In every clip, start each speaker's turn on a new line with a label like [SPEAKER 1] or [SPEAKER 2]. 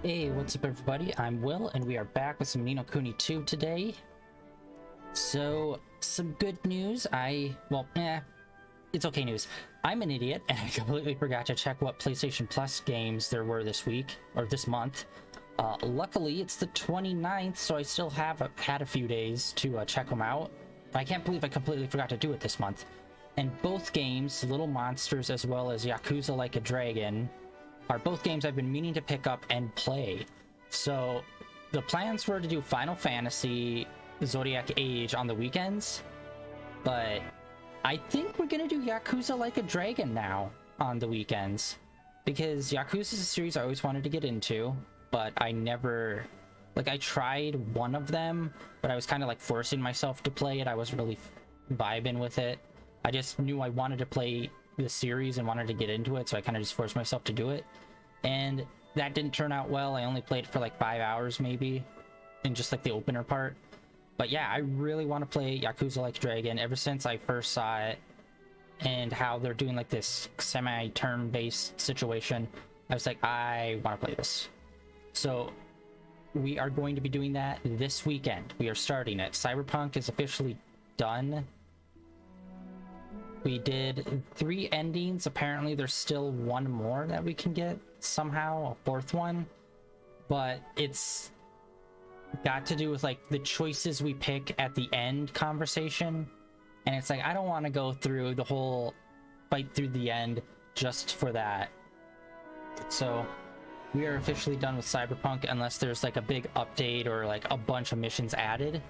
[SPEAKER 1] Hey, what's up everybody? I'm Will, and we are back with some Kuni II today. So, some good news. It's okay news. I'm an idiot, and I completely forgot to check what PlayStation Plus games there were this week, or this month. Luckily, it's the 29th, so I still have had a few days to check them out. I can't believe I completely forgot to do it this month. And both games, Little Monsters as well as Yakuza Like a Dragon, are both games I've been meaning to pick up and play. So the plans were to do Final Fantasy Zodiac Age on the weekends, but I think we're gonna do Yakuza Like a Dragon now on the weekends, because Yakuza is a series I always wanted to get into, but I never, I tried one of them, but I was kind of like forcing myself to play it. I wasn't really vibing with it. I just knew I wanted to play the series and wanted to get into it, so I kind of just forced myself to do it, and that didn't turn out well. I only played it for like 5 hours maybe, in just like the opener part. But yeah, I really want to play Yakuza Like Dragon. Ever since I first saw it and how they're doing like this semi-turn based situation, I was like, I want to play this. So we are going to be doing that this weekend. We are starting it. Cyberpunk is officially done. We did 3 endings. Apparently there's still one more that we can get somehow, a 4th one, but it's got to do with like the choices we pick at the end conversation, and it's like I don't want to go through the whole fight through the end just for that. So we are officially done with Cyberpunk unless there's like a big update or like a bunch of missions added.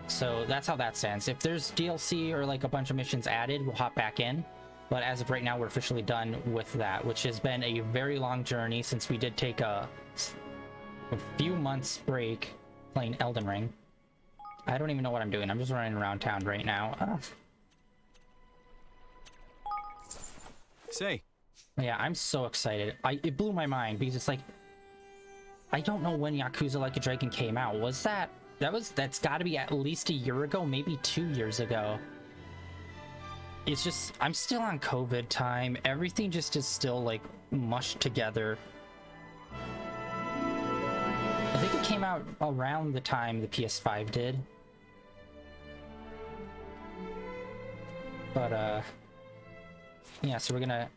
[SPEAKER 1] So that's how that stands. If there's DLC or like a bunch of missions added, we'll hop back in. But as of right now, we're officially done with that, which has been a very long journey since we did take a few months break playing Elden Ring. I don't even know what I'm doing. I'm just running around town right now.
[SPEAKER 2] Say.
[SPEAKER 1] Yeah, I'm so excited. It blew my mind because it's like, I don't know when Yakuza Like a Dragon came out. That's got to be at least a year ago, maybe 2 years ago. It's just, I'm still on COVID time. Everything just is still like mushed together. I think it came out around the time the PS5 did. But yeah, so we're gonna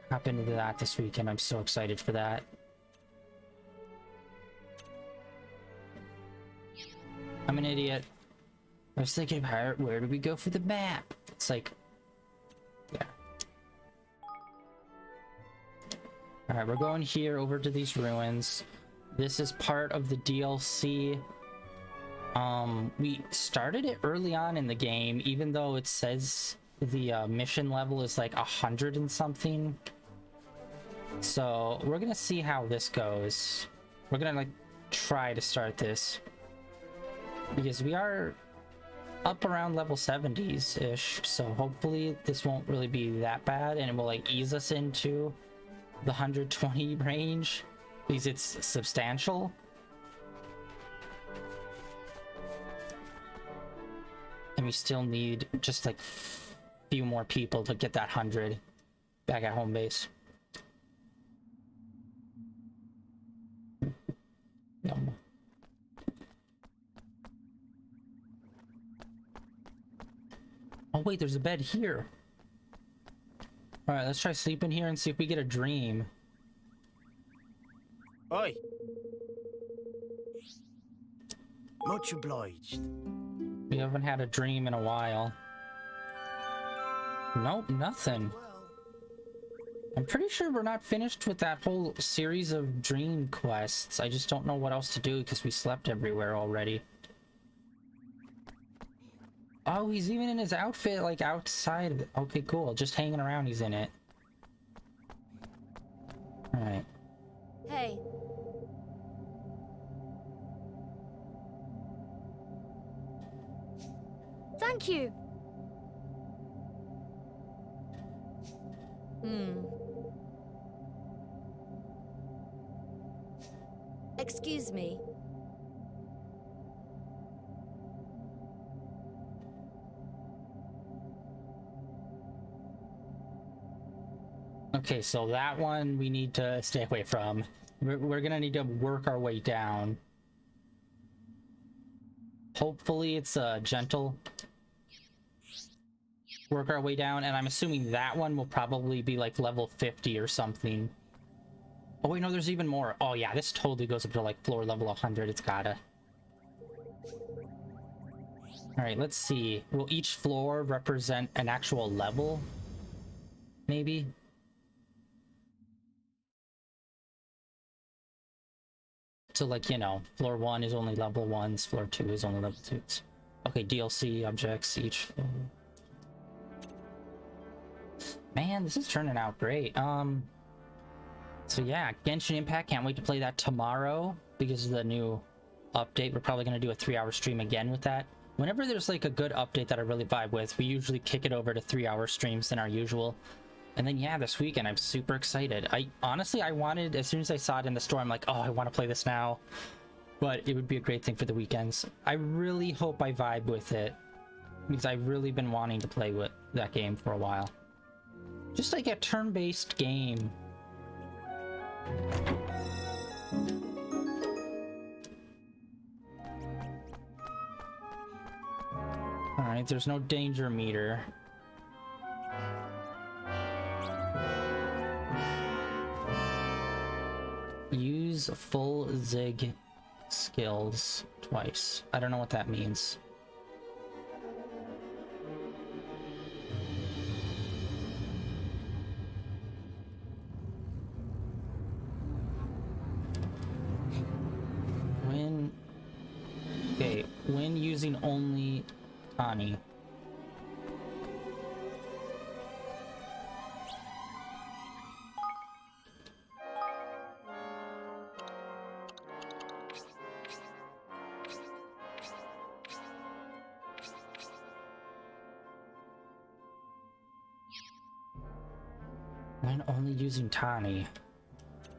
[SPEAKER 1] hop into that this weekend. I'm so excited for that. I'm an idiot. I was thinking about where do we go for the map? It's like, yeah. Alright, we're going here over to these ruins. This is part of the DLC. We started it early on in the game, even though it says the mission level is like 100 and something. So we're gonna see how this goes. We're gonna like try to start this, because we are up around level 70s ish, so hopefully this won't really be that bad and it will like ease us into the 120 range, because it's substantial. And we still need just like few more people to get that 100 back at home base. Yum. Oh wait, there's a bed here. All right, let's try sleeping here and see if we get a dream.
[SPEAKER 2] Oi. Much obliged.
[SPEAKER 1] We haven't had a dream in a while. Nope, nothing. I'm pretty sure we're not finished with that whole series of dream quests. I just don't know what else to do because we slept everywhere already. Oh, he's even in his outfit, like outside. Okay, cool. Just hanging around, he's in it. Alright.
[SPEAKER 3] Hey. Thank you. Excuse me.
[SPEAKER 1] Okay, so that one we need to stay away from. We're gonna need to work our way down. Hopefully it's gentle. Work our way down, and I'm assuming that one will probably be like level 50 or something. Oh wait, no, there's even more. Oh yeah, this totally goes up to like floor level 100. It's gotta. All right, let's see. Will each floor represent an actual level? Maybe? So like, you know, floor 1 is only level 1s, floor 2 is only level 2s. Okay, DLC objects each floor. Man, this is turning out great. So yeah, Genshin Impact, can't wait to play that tomorrow because of the new update. We're probably going to do a 3-hour stream again with that. Whenever there's like a good update that I really vibe with, we usually kick it over to 3-hour streams than our usual. And then yeah, this weekend I'm super excited. Honestly, I wanted, as soon as I saw it in the store, I'm like, oh, I want to play this now. But it would be a great thing for the weekends. I really hope I vibe with it because I've really been wanting to play with that game for a while. Just like a turn-based game. Alright, there's no danger meter. Use full zig skills twice. I don't know what that means. When using only Ani. When only using Tani.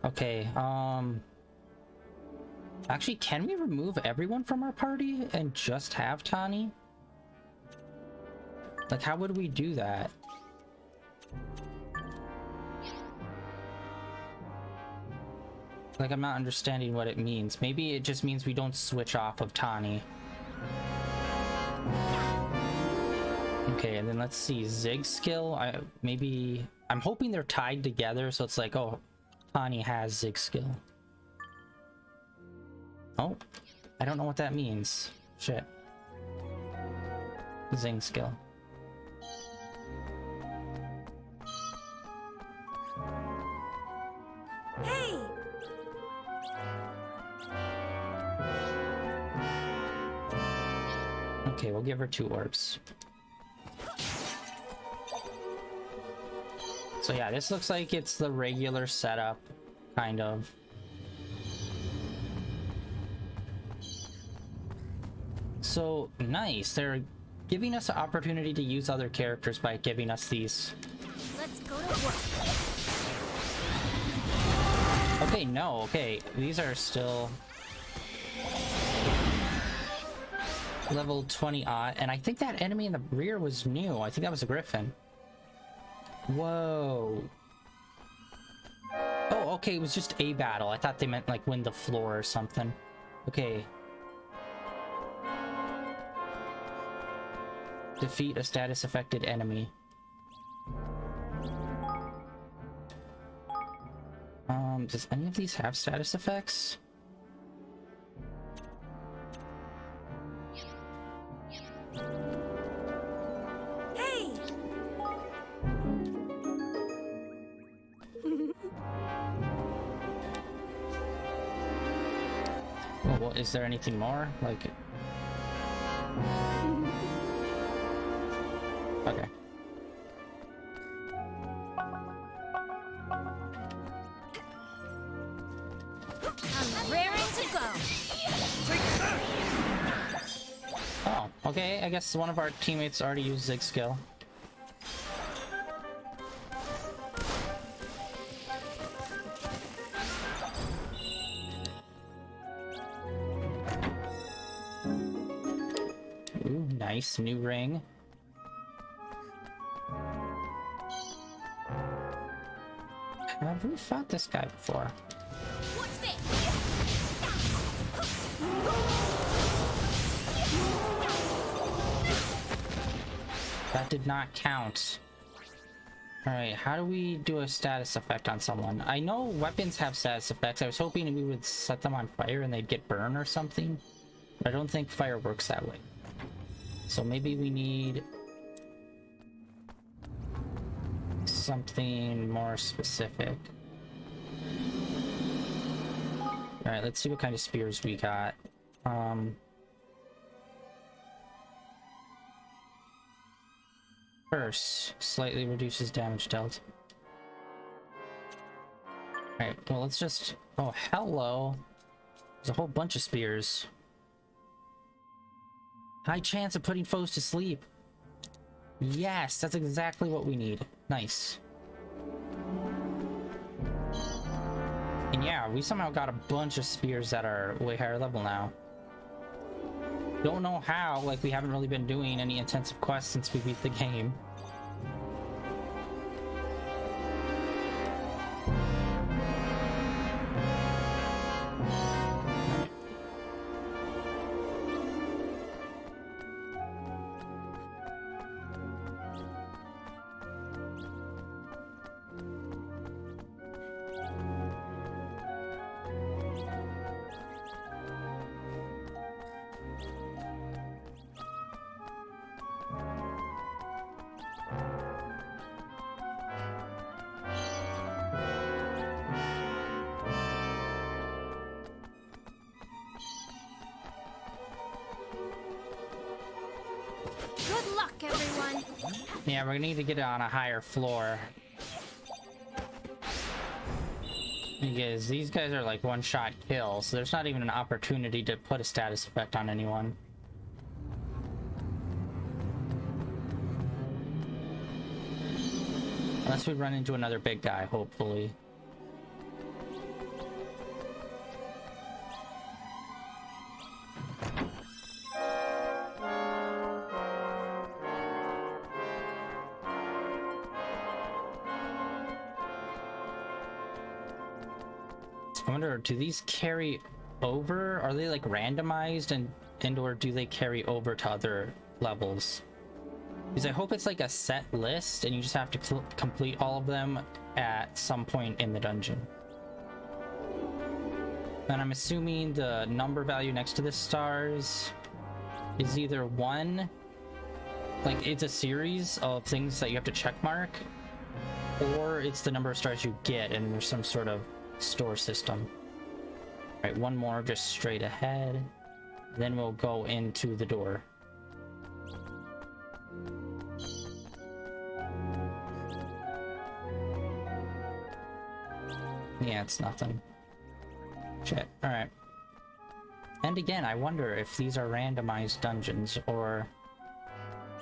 [SPEAKER 1] Okay, actually, can we remove everyone from our party and just have Tani? Like, how would we do that? Like, I'm not understanding what it means. Maybe it just means we don't switch off of Tani. Okay, and then let's see, Zig skill. I'm hoping they're tied together, so it's like, oh, Tani has Zig skill. Oh, I don't know what that means. Shit. Zing skill.
[SPEAKER 3] Hey!
[SPEAKER 1] Okay, we'll give her 2 orbs. So yeah, this looks like it's the regular setup, kind of. So nice, they're giving us an opportunity to use other characters by giving us these.
[SPEAKER 3] Let's go to work.
[SPEAKER 1] Okay, no, okay, these are still level 20 odd, and I think that enemy in the rear was new. I think that was a griffin. Whoa. Oh, okay, it was just a battle. I thought they meant like win the floor or something. Okay. Defeat a status affected enemy. Does any of these have status effects?
[SPEAKER 3] Hey!
[SPEAKER 1] Oh, well, is there anything more? Like... Okay.
[SPEAKER 3] I'm raring to go.
[SPEAKER 1] Oh, okay, I guess one of our teammates already used Zig skill. Ooh, nice, new ring. Have we fought this guy before?
[SPEAKER 3] What's this?
[SPEAKER 1] That did not count. Alright, how do we do a status effect on someone? I know weapons have status effects. I was hoping we would set them on fire and they'd get burned or something. But I don't think fire works that way. So maybe we need something more specific. Alright, let's see what kind of spears we got. First, slightly reduces damage dealt. Alright, well let's just... Oh, hello! There's a whole bunch of spears. High chance of putting foes to sleep. Yes, that's exactly what we need. Nice. And yeah, we somehow got a bunch of spears that are way higher level now. Don't know how, like we haven't really been doing any intensive quests since we beat the game.
[SPEAKER 3] Good luck, everyone.
[SPEAKER 1] Yeah, we're gonna need to get it on a higher floor. Because these guys are like one-shot kills, so there's not even an opportunity to put a status effect on anyone. Unless we run into another big guy, hopefully. I wonder, do these carry over? Are they like randomized and or do they carry over to other levels? Because I hope it's like a set list and you just have to complete all of them at some point in the dungeon. And I'm assuming the number value next to the stars is either one, like it's a series of things that you have to check mark, or it's the number of stars you get and there's some sort of store system. All right, one more just straight ahead, then we'll go into the door. Yeah, it's nothing. Shit. All right. And again, I wonder if these are randomized dungeons or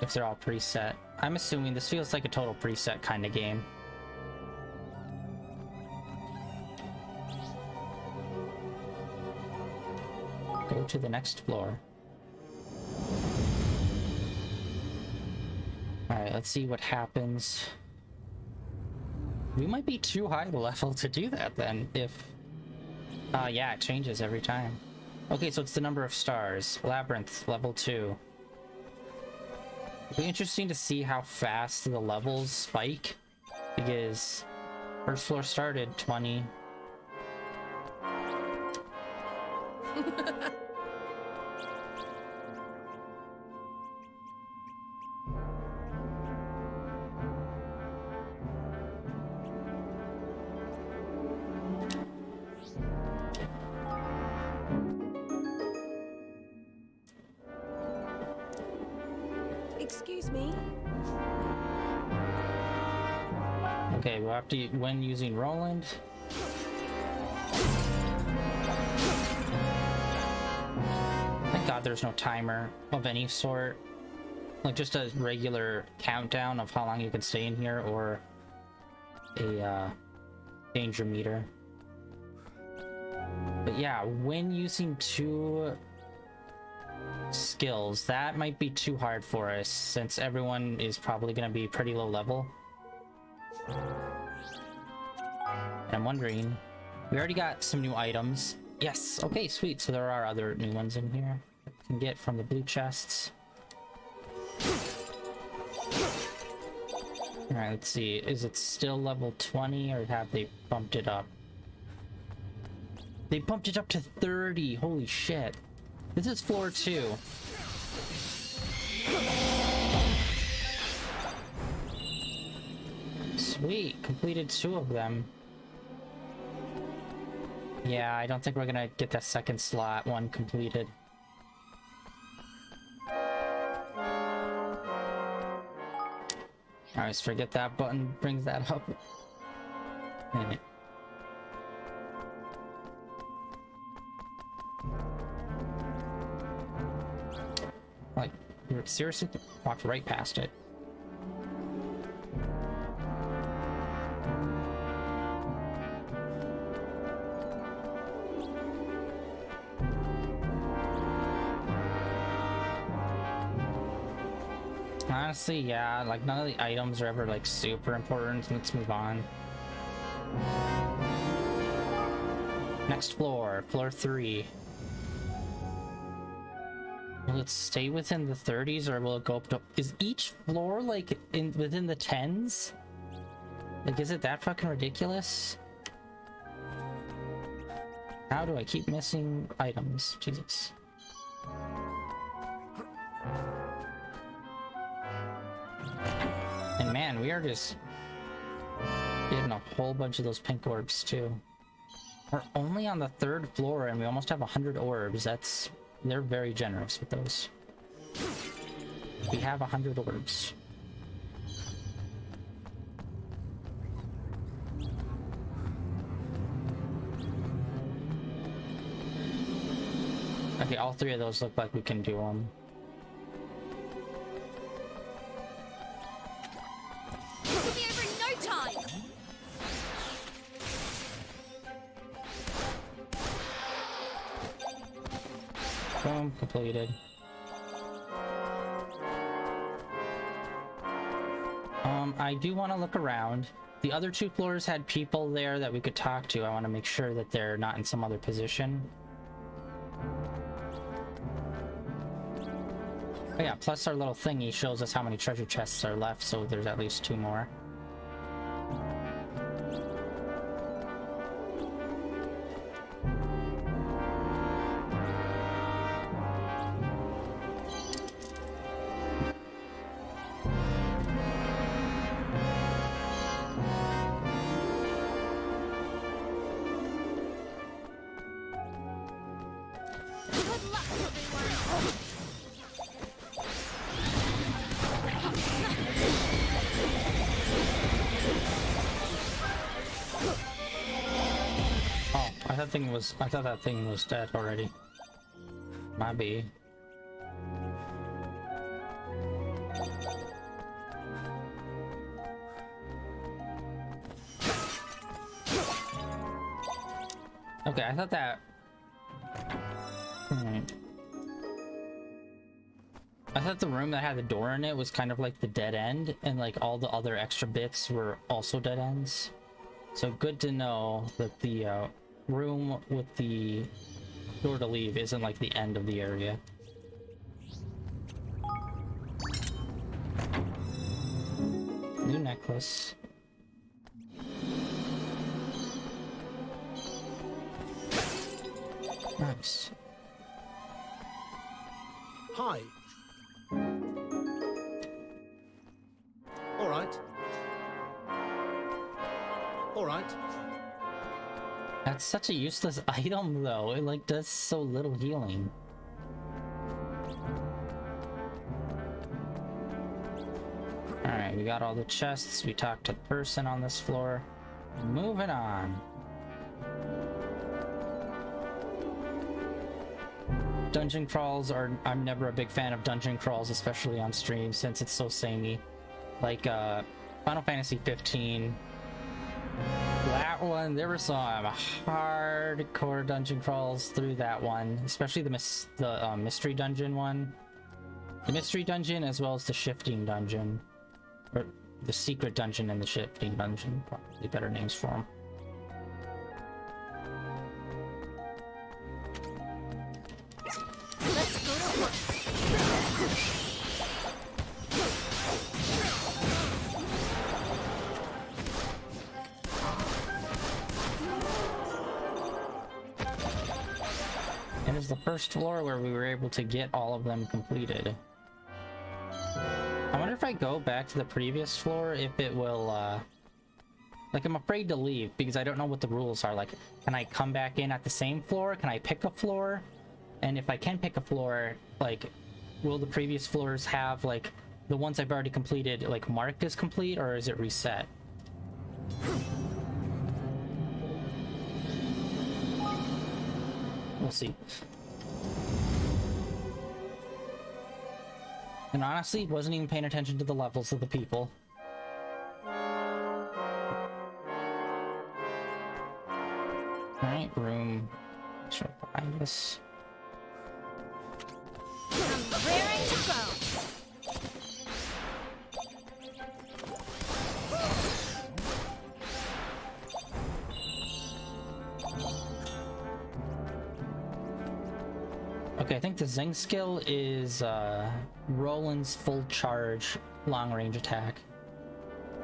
[SPEAKER 1] if they're all preset. I'm assuming this feels like a total preset kind of game. Go to the next floor. Alright, let's see what happens. We might be too high level to do that then, if... yeah, it changes every time. Okay, so it's the number of stars. Labyrinth, level 2. It'll be interesting to see how fast the levels spike, because first floor started 20.
[SPEAKER 3] Excuse me.
[SPEAKER 1] Okay, we'll have to, when using Roland. Thank God there's no timer of any sort. Like just a regular countdown of how long you can stay in here, or a danger meter. But yeah, when using two skills, that might be too hard for us since everyone is probably going to be pretty low level. And I'm wondering, we already got some new items. Yes, okay, sweet. So there are other new ones in here that we can get from the blue chests. Alright, let's see. Is it still level 20 or have they bumped it up? They bumped it up to 30. Holy shit. This is floor 2. Sweet, completed 2 of them. Yeah, I don't think we're gonna get that second slot one completed. I always forget that button brings that up. Like, you seriously walked right past it. Honestly, yeah, like none of the items are ever like super important. Let's move on. Next floor, floor 3. Will it stay within the 30s or will it go up to... Is each floor like within the 10s? Like, is it that fucking ridiculous? How do I keep missing items? Jesus. And man, we are just getting a whole bunch of those pink orbs too. We're only on the 3rd floor and we almost have 100 orbs. They're very generous with those. We have 100 orbs. Okay, all 3 of those look like we can do them.
[SPEAKER 3] It'll be over in no time.
[SPEAKER 1] Boom, completed. I do want to look around. The other 2 floors had people there that we could talk to. I want to make sure that they're not in some other position. Oh yeah, plus our little thingy shows us how many treasure chests are left, so there's at least 2 more.
[SPEAKER 3] Good luck, everyone.
[SPEAKER 1] Oh, I thought that thing was dead already. Might be. Okay, I thought that... I thought the room that had the door in it was kind of like the dead end, and like all the other extra bits were also dead ends. So good to know that the room with the door to leave isn't like the end of the area. New necklace. Nice.
[SPEAKER 2] Hi. All right. All right.
[SPEAKER 1] That's such a useless item though. It like does so little healing. Alright, we got all the chests. We talked to the person on this floor. Moving on. Dungeon crawls are... I'm never a big fan of dungeon crawls, especially on stream, since it's so samey. Like, Final Fantasy 15. That one, there were some hardcore dungeon crawls through that one, especially the mystery dungeon one. The mystery dungeon as well as the shifting dungeon. Or the secret dungeon and the shifting dungeon, probably better names for them. It is the first floor where we were able to get all of them completed. I wonder if I go back to the previous floor, if it will, like, I'm afraid to leave because I don't know what the rules are. Like, can I come back in at the same floor? Can I pick a floor? And if I can pick a floor, like, will the previous floors have, like, the ones I've already completed, like, marked as complete, or is it reset? We'll see. And honestly, wasn't even paying attention to the levels of the people. Alright, room. It's right behind us.
[SPEAKER 3] I'm raring to go.
[SPEAKER 1] Okay, I think the Zing skill is Roland's full charge long range attack.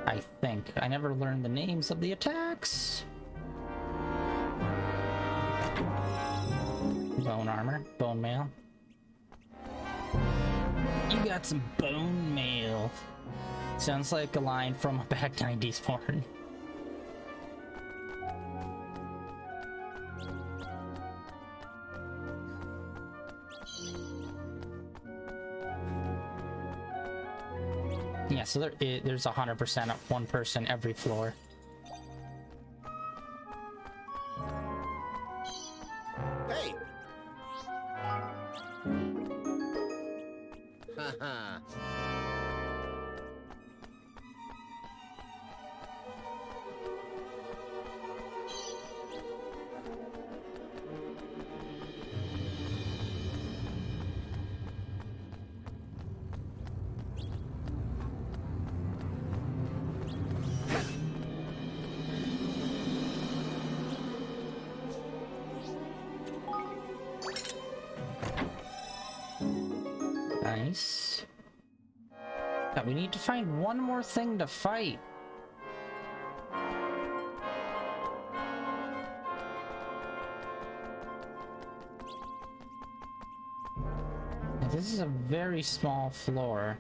[SPEAKER 1] I think. I never learned the names of the attacks. Bone armor, bone mail. You got some bone mail. Sounds like a line from a back 90s porn. Yeah, so there's 100% of one person every floor.
[SPEAKER 2] Hey! Haha.
[SPEAKER 1] Nice. But we need to find one more thing to fight. And this is a very small floor.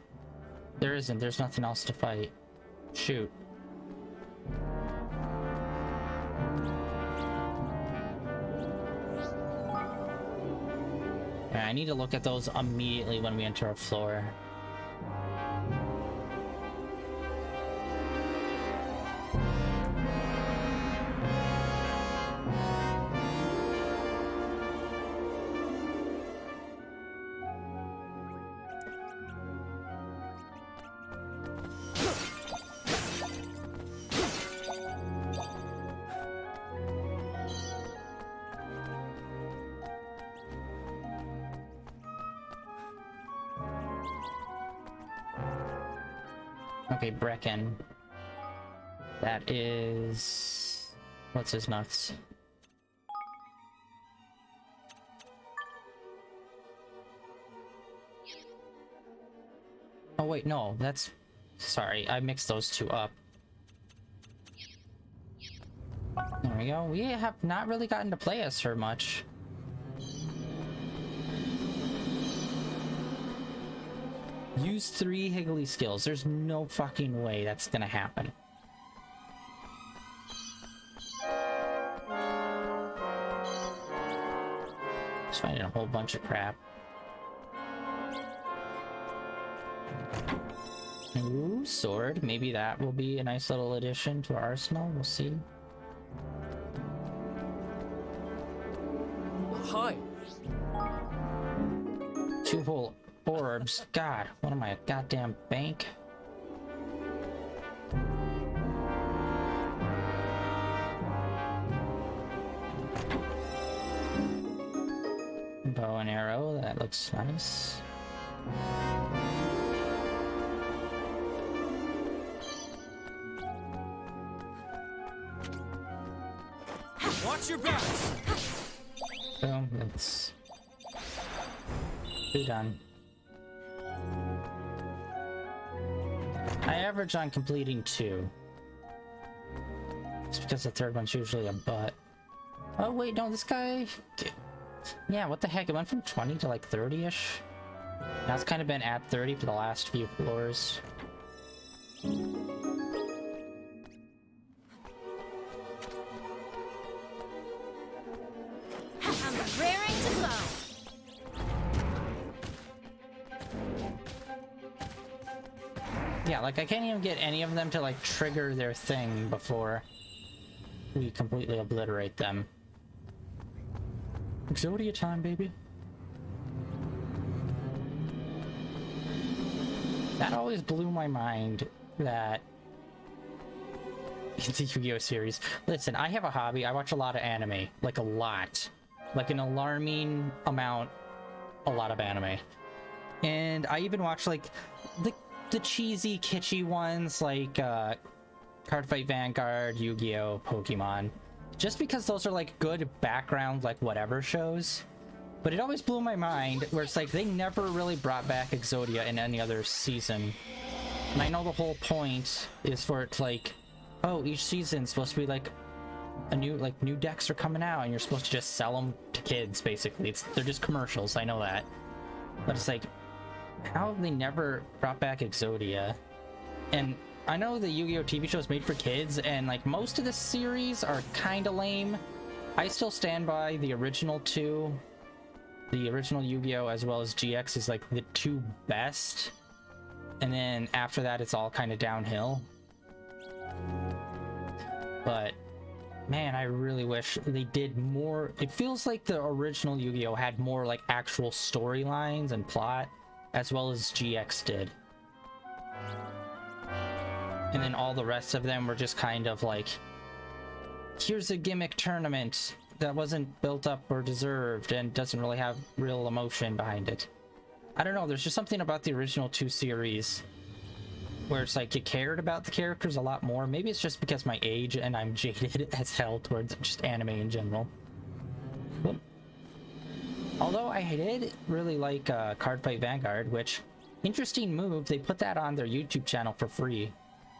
[SPEAKER 1] There's nothing else to fight. Shoot. I need to look at those immediately when we enter a floor. Okay, Brecken. That is... what's his nuts? Oh wait, no, that's... sorry, I mixed those two up. There we go. We have not really gotten to play as her much. Use 3 Higgly skills. There's no fucking way that's gonna happen. Just finding a whole bunch of crap. Ooh, sword. Maybe that will be a nice little addition to our arsenal. We'll see.
[SPEAKER 4] Hi.
[SPEAKER 1] 2 whole orbs. God, what am I, a goddamn bank? Bow and arrow, that looks nice.
[SPEAKER 4] Watch your back.
[SPEAKER 1] Boom, let's 2 done. I average on completing 2. It's because the third one's usually a butt. Oh wait, no, this guy... Yeah, what the heck? It went from 20 to like 30-ish. Now it's kind of been at 30 for the last few floors.
[SPEAKER 3] I'm raring to go.
[SPEAKER 1] Yeah, like I can't even get any of them to like trigger their thing before we completely obliterate them. Exodia time, baby. That always blew my mind that the Yu-Gi-Oh series. Listen, I have a hobby. I watch a lot of anime. Like a lot. Like an alarming amount. A lot of anime. And I even watch like the cheesy, kitschy ones like Cardfight Vanguard, Yu-Gi-Oh, Pokemon. Just because those are like good background, like whatever shows. But it always blew my mind where it's like they never really brought back Exodia in any other season. And I know the whole point is for it to like, oh, each season's supposed to be like a new, like new decks are coming out and you're supposed to just sell them to kids basically. They're just commercials, I know that. But it's like, how have they never brought back Exodia? And I know the Yu-Gi-Oh TV show is made for kids and like most of the series are kind of lame. I still stand by the original 2. The original Yu-Gi-Oh as well as GX is like the 2 best. And then after that it's all kind of downhill. But man, I really wish they did more. It feels like the original Yu-Gi-Oh had more like actual storylines and plot as well as GX did. And then all the rest of them were just kind of like, here's a gimmick tournament that wasn't built up or deserved and doesn't really have real emotion behind it. I don't know, there's just something about the original 2 series where it's like you cared about the characters a lot more. Maybe it's just because my age and I'm jaded as hell towards just anime in general. But, although I did really like Cardfight Vanguard, which, interesting move, they put that on their YouTube channel for free.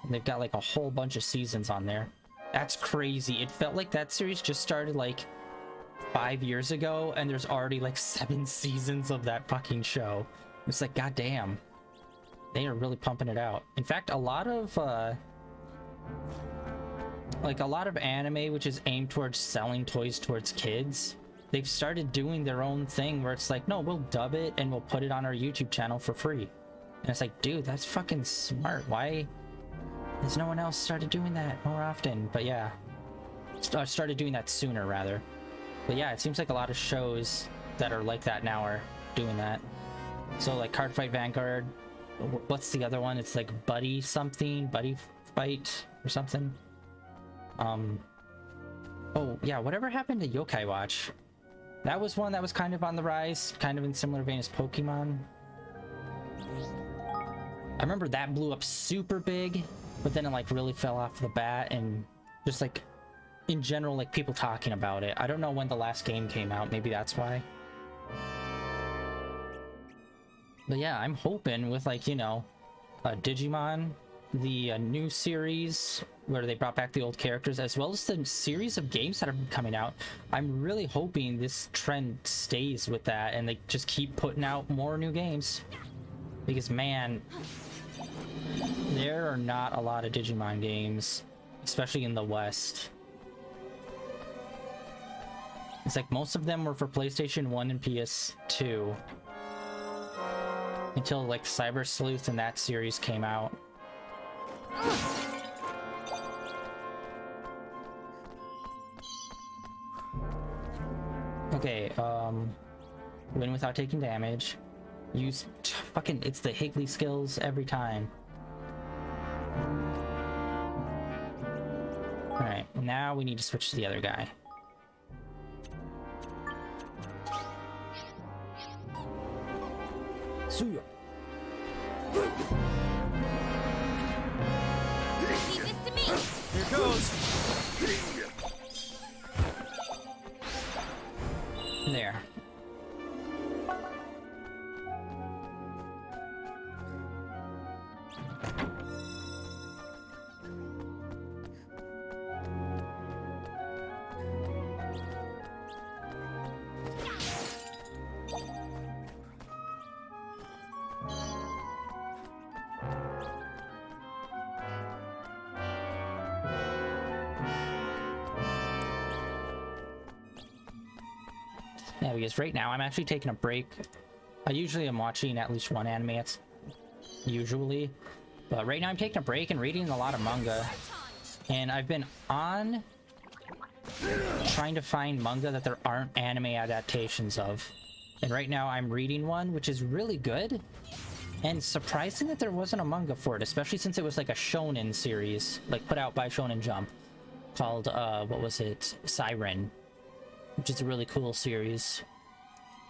[SPEAKER 1] And they've got like a whole bunch of seasons on there. That's crazy. It felt like that series just started like 5 years ago and there's already like 7 seasons of that fucking show. It's like, goddamn. They are really pumping it out. In fact, a lot of anime which is aimed towards selling toys towards kids, they've started doing their own thing where it's like, no, we'll dub it and we'll put it on our YouTube channel for free. And it's like, dude, that's fucking smart. Why has no one else started doing that more often? But yeah, started doing that sooner rather. But yeah, it seems like a lot of shows that are like that now are doing that. So like Cardfight Vanguard, what's the other one? It's like Buddy something, Buddy Fight or something. Oh yeah, whatever happened to Yokai Watch? That was one that was kind of on the rise, kind of in similar vein as Pokemon. I remember that blew up super big, but then it like really fell off the bat, and just like in general, like people talking about it. I don't know when the last game came out, maybe that's why. But yeah, I'm hoping with like, you know, Digimon, the new series where they brought back the old characters, as well as the series of games that are coming out, I'm really hoping this trend stays with that and they just keep putting out more new games. Because man, there are not a lot of Digimon games, especially in the West. It's like most of them were for PlayStation 1 and PS2. Until like Cyber Sleuth and that series came out. Okay, win without taking damage. Use fucking, it's the Higley skills every time. Alright, now we need to switch to the other guy. Suya.
[SPEAKER 3] Leave this to me.
[SPEAKER 2] Here goes.
[SPEAKER 1] There. Yeah, because right now I'm actually taking a break. I usually am watching at least one anime, it's usually. But right now I'm taking a break and reading a lot of manga. And I've been on trying to find manga that there aren't anime adaptations of. And right now I'm reading one, which is really good. And surprising that there wasn't a manga for it, especially since it was like a shonen series, like put out by Shonen Jump, called, what was it? Siren, which is a really cool series.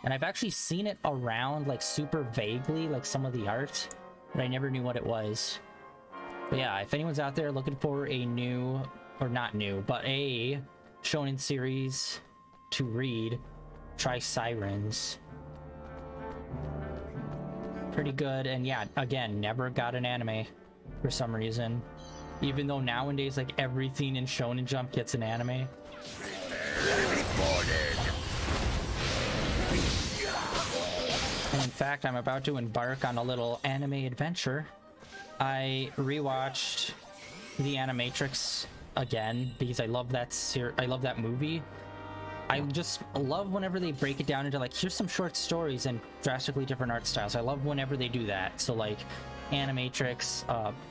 [SPEAKER 1] And I've actually seen it around, like, super vaguely, like some of the art, but I never knew what it was. But yeah, if anyone's out there looking for a new, or not new, but a shonen series to read, try Sirens. Pretty good, and yeah, again, never got an anime for some reason. Even though nowadays, like, everything in Shonen Jump gets an anime. And in fact, I'm about to embark on a little anime adventure. I rewatched The Animatrix again because I love that movie. I just love whenever they break it down into, like, here's some short stories and drastically different art styles. I love whenever they do that. So, like, Animatrix,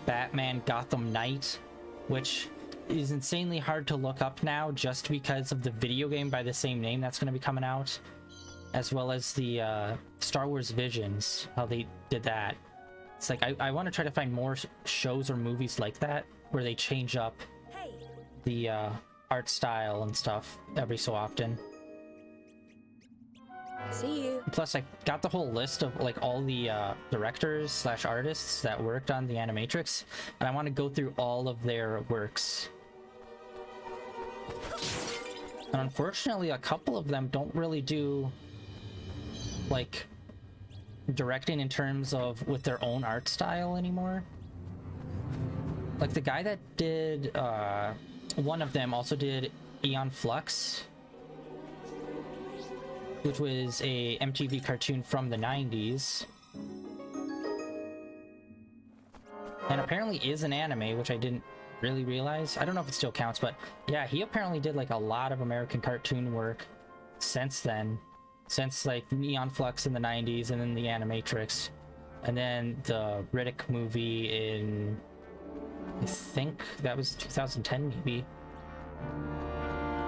[SPEAKER 1] Batman Gotham Knight, which is insanely hard to look up now just because of the video game by the same name that's going to be coming out, as well as the Star Wars Visions, how they did that. It's like, I want to try to find more shows or movies like that where they change up the art style and stuff every so often.
[SPEAKER 3] See you.
[SPEAKER 1] Plus, I got the whole list of, like, all the directors slash artists that worked on the Animatrix, and I want to go through all of their works. And unfortunately, a couple of them don't really do, like, directing in terms of with their own art style anymore. Like, the guy that did one of them also did Aeon Flux, which was a MTV cartoon from the 90s, and apparently is an anime, which I didn't really realize. I don't know if it still counts, but yeah, he apparently did, like, a lot of American cartoon work since then, since, like, Neon Flux in the 90s, and then the Animatrix, and then the Riddick movie in, I think that was 2010 maybe.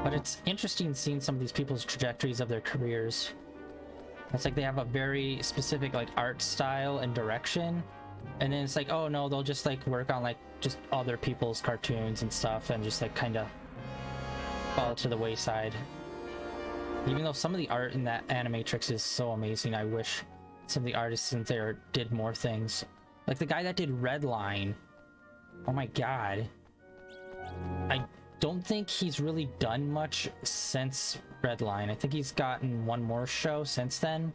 [SPEAKER 1] But it's interesting seeing some of these people's trajectories of their careers. It's like they have a very specific, like, art style and direction, and then it's like, oh no, they'll just, like, work on, like, just other people's cartoons and stuff and just, like, kind of fall to the wayside. Even though some of the art in that Animatrix is so amazing, I wish some of the artists in there did more things. Like the guy that did Redline. Oh my god. I don't think he's really done much since Redline. I think he's gotten one more show since then.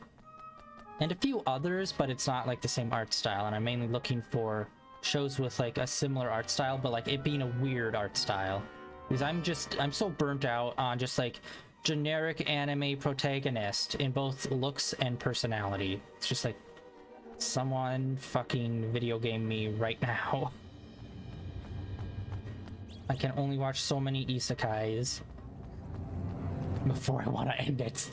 [SPEAKER 1] And a few others, but it's not, like, the same art style. And I'm mainly looking for shows with, like, a similar art style, but, like, it being a weird art style. Because I'm so burnt out on just, like, generic anime protagonist in both looks and personality. It's just like, someone fucking video game me right now. I can only watch so many isekais before I want to end it.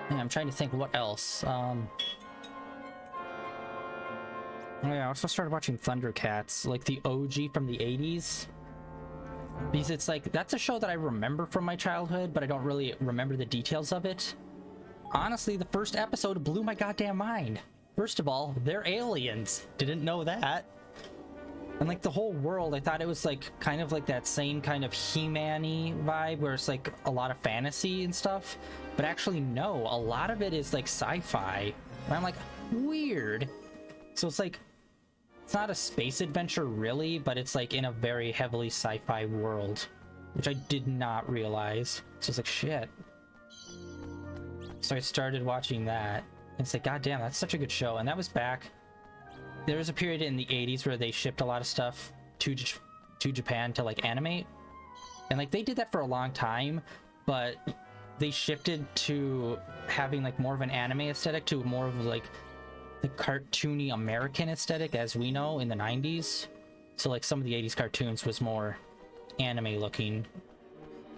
[SPEAKER 1] Yeah, I'm trying to think what else. Oh yeah, I also started watching Thundercats, like the OG from the 80s. Because it's like, that's a show that I remember from my childhood, but I don't really remember the details of it. Honestly, the first episode blew my goddamn mind. First of all, they're aliens. Didn't know that. And like the whole world, I thought it was like kind of like that same kind of He-Man-y vibe where it's like a lot of fantasy and stuff. But actually, no, a lot of it is like sci-fi. And I'm like, weird. So it's like, it's not a space adventure really, but it's like in a very heavily sci-fi world, which I did not realize. So it's like, shit. So I started watching that, and it's like, god damn, that's such a good show. And that was back, there was a period in the 80s where they shipped a lot of stuff to Japan to like animate, and like they did that for a long time, but they shifted to having like more of an anime aesthetic to more of like the cartoony American aesthetic as we know in the 90s. So like some of the 80s cartoons was more anime looking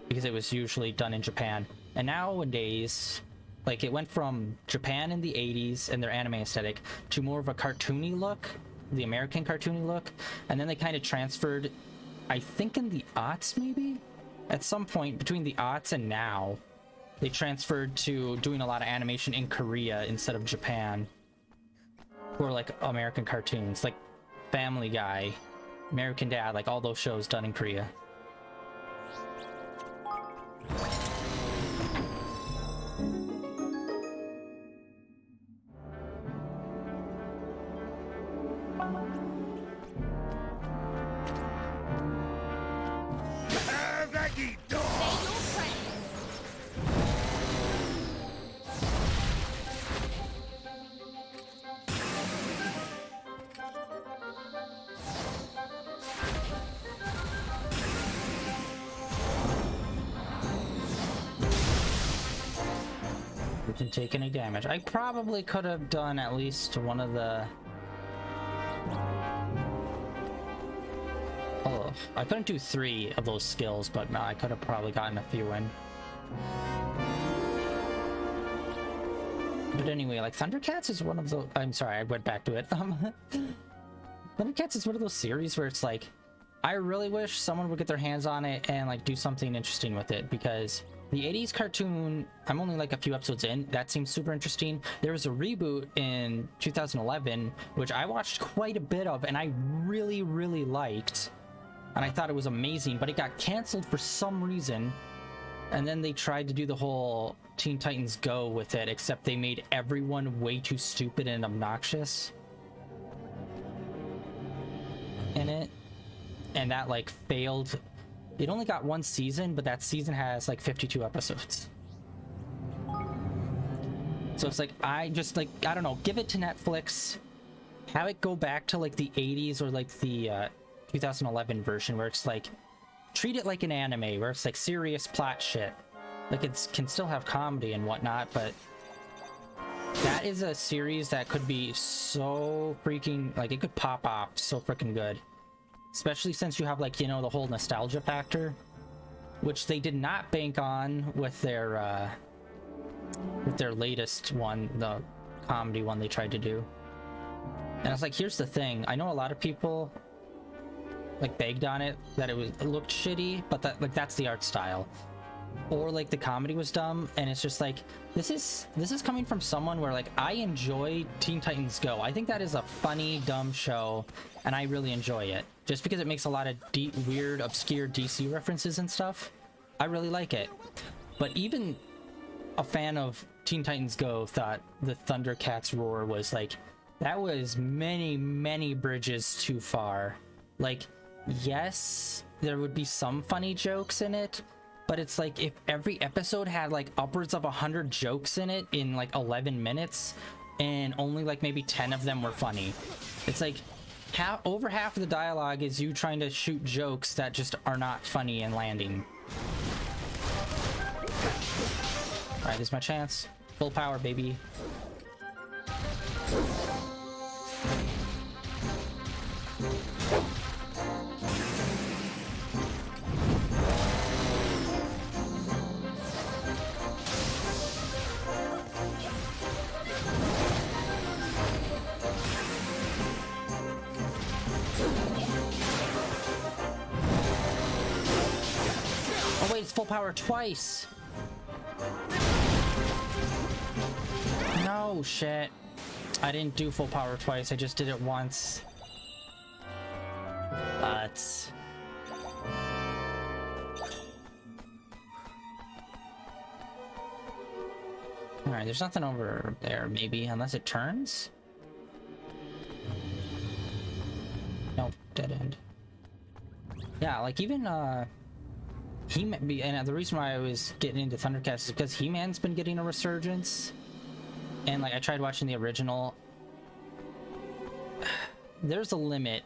[SPEAKER 1] because it was usually done in Japan. And nowadays, like it went from Japan in the 80s and their anime aesthetic to more of a cartoony look, the American cartoony look. And then they kind of transferred, I think in the aughts maybe? At some point between the aughts and now, they transferred to doing a lot of animation in Korea instead of Japan. Or like American cartoons, like Family Guy, American Dad, like all those shows done in Korea.
[SPEAKER 3] Say your prayers.
[SPEAKER 1] We didn't take any damage. I probably could have done at least one of the... Oh, I couldn't do 3 of those skills, but no, I could have probably gotten a few in. But anyway, like Thundercats is one of those... I'm sorry, I went back to it. Thundercats is one of those series where it's like, I really wish someone would get their hands on it and like do something interesting with it, because the 80s cartoon, I'm only like a few episodes in, that seems super interesting. There was a reboot in 2011, which I watched quite a bit of and I really, really liked. And I thought it was amazing, but it got canceled for some reason. And then they tried to do the whole Teen Titans Go with it, except they made everyone way too stupid and obnoxious in it. And that like failed. It only got 1 season, but that season has like 52 episodes. So it's like, I just like, I don't know, give it to Netflix, have it go back to like the 80s or like the 2011 version where it's like, treat it like an anime where it's like serious plot shit. Like it can still have comedy and whatnot, but that is a series that could be so freaking, like it could pop off so freaking good. Especially since you have like, you know, the whole nostalgia factor, which they did not bank on with their latest one, the comedy one they tried to do. And I was like, here's the thing. I know a lot of people like begged on it that it looked shitty, but that like that's the art style. Or like the comedy was dumb, and it's just like this is coming from someone where like I enjoy Teen Titans Go. I think that is a funny, dumb show, and I really enjoy it. Just because it makes a lot of weird, obscure DC references and stuff, I really like it. But even a fan of Teen Titans Go thought the Thundercats roar was like, that was many, many bridges too far. Like, yes, there would be some funny jokes in it, but it's like if every episode had like upwards of 100 jokes in it in like 11 minutes and only like maybe 10 of them were funny. It's like over half of the dialogue is you trying to shoot jokes that just are not funny and landing. All right, this is my chance. Full power, baby. Oh wait, it's full power twice. No, shit. I didn't do full power twice, I just did it once. But... Alright, there's nothing over there, maybe, unless it turns? Nope, dead end. Yeah, like even, He-Man, and the reason why I was getting into Thundercats is because He-Man's been getting a resurgence. And like I tried watching the original. There's a limit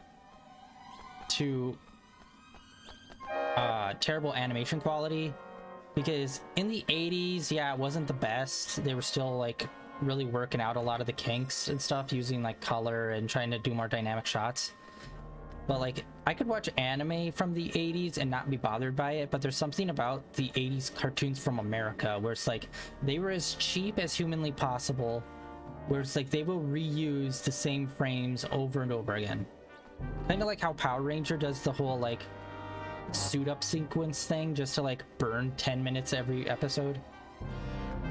[SPEAKER 1] to terrible animation quality because in the 80s, yeah, it wasn't the best. They were still like really working out a lot of the kinks and stuff, using like color and trying to do more dynamic shots. But like, I could watch anime from the 80s and not be bothered by it, but there's something about the 80s cartoons from America where it's like they were as cheap as humanly possible, where it's like they will reuse the same frames over and over again. Kind of like how Power Ranger does the whole like suit up sequence thing just to like burn 10 minutes every episode.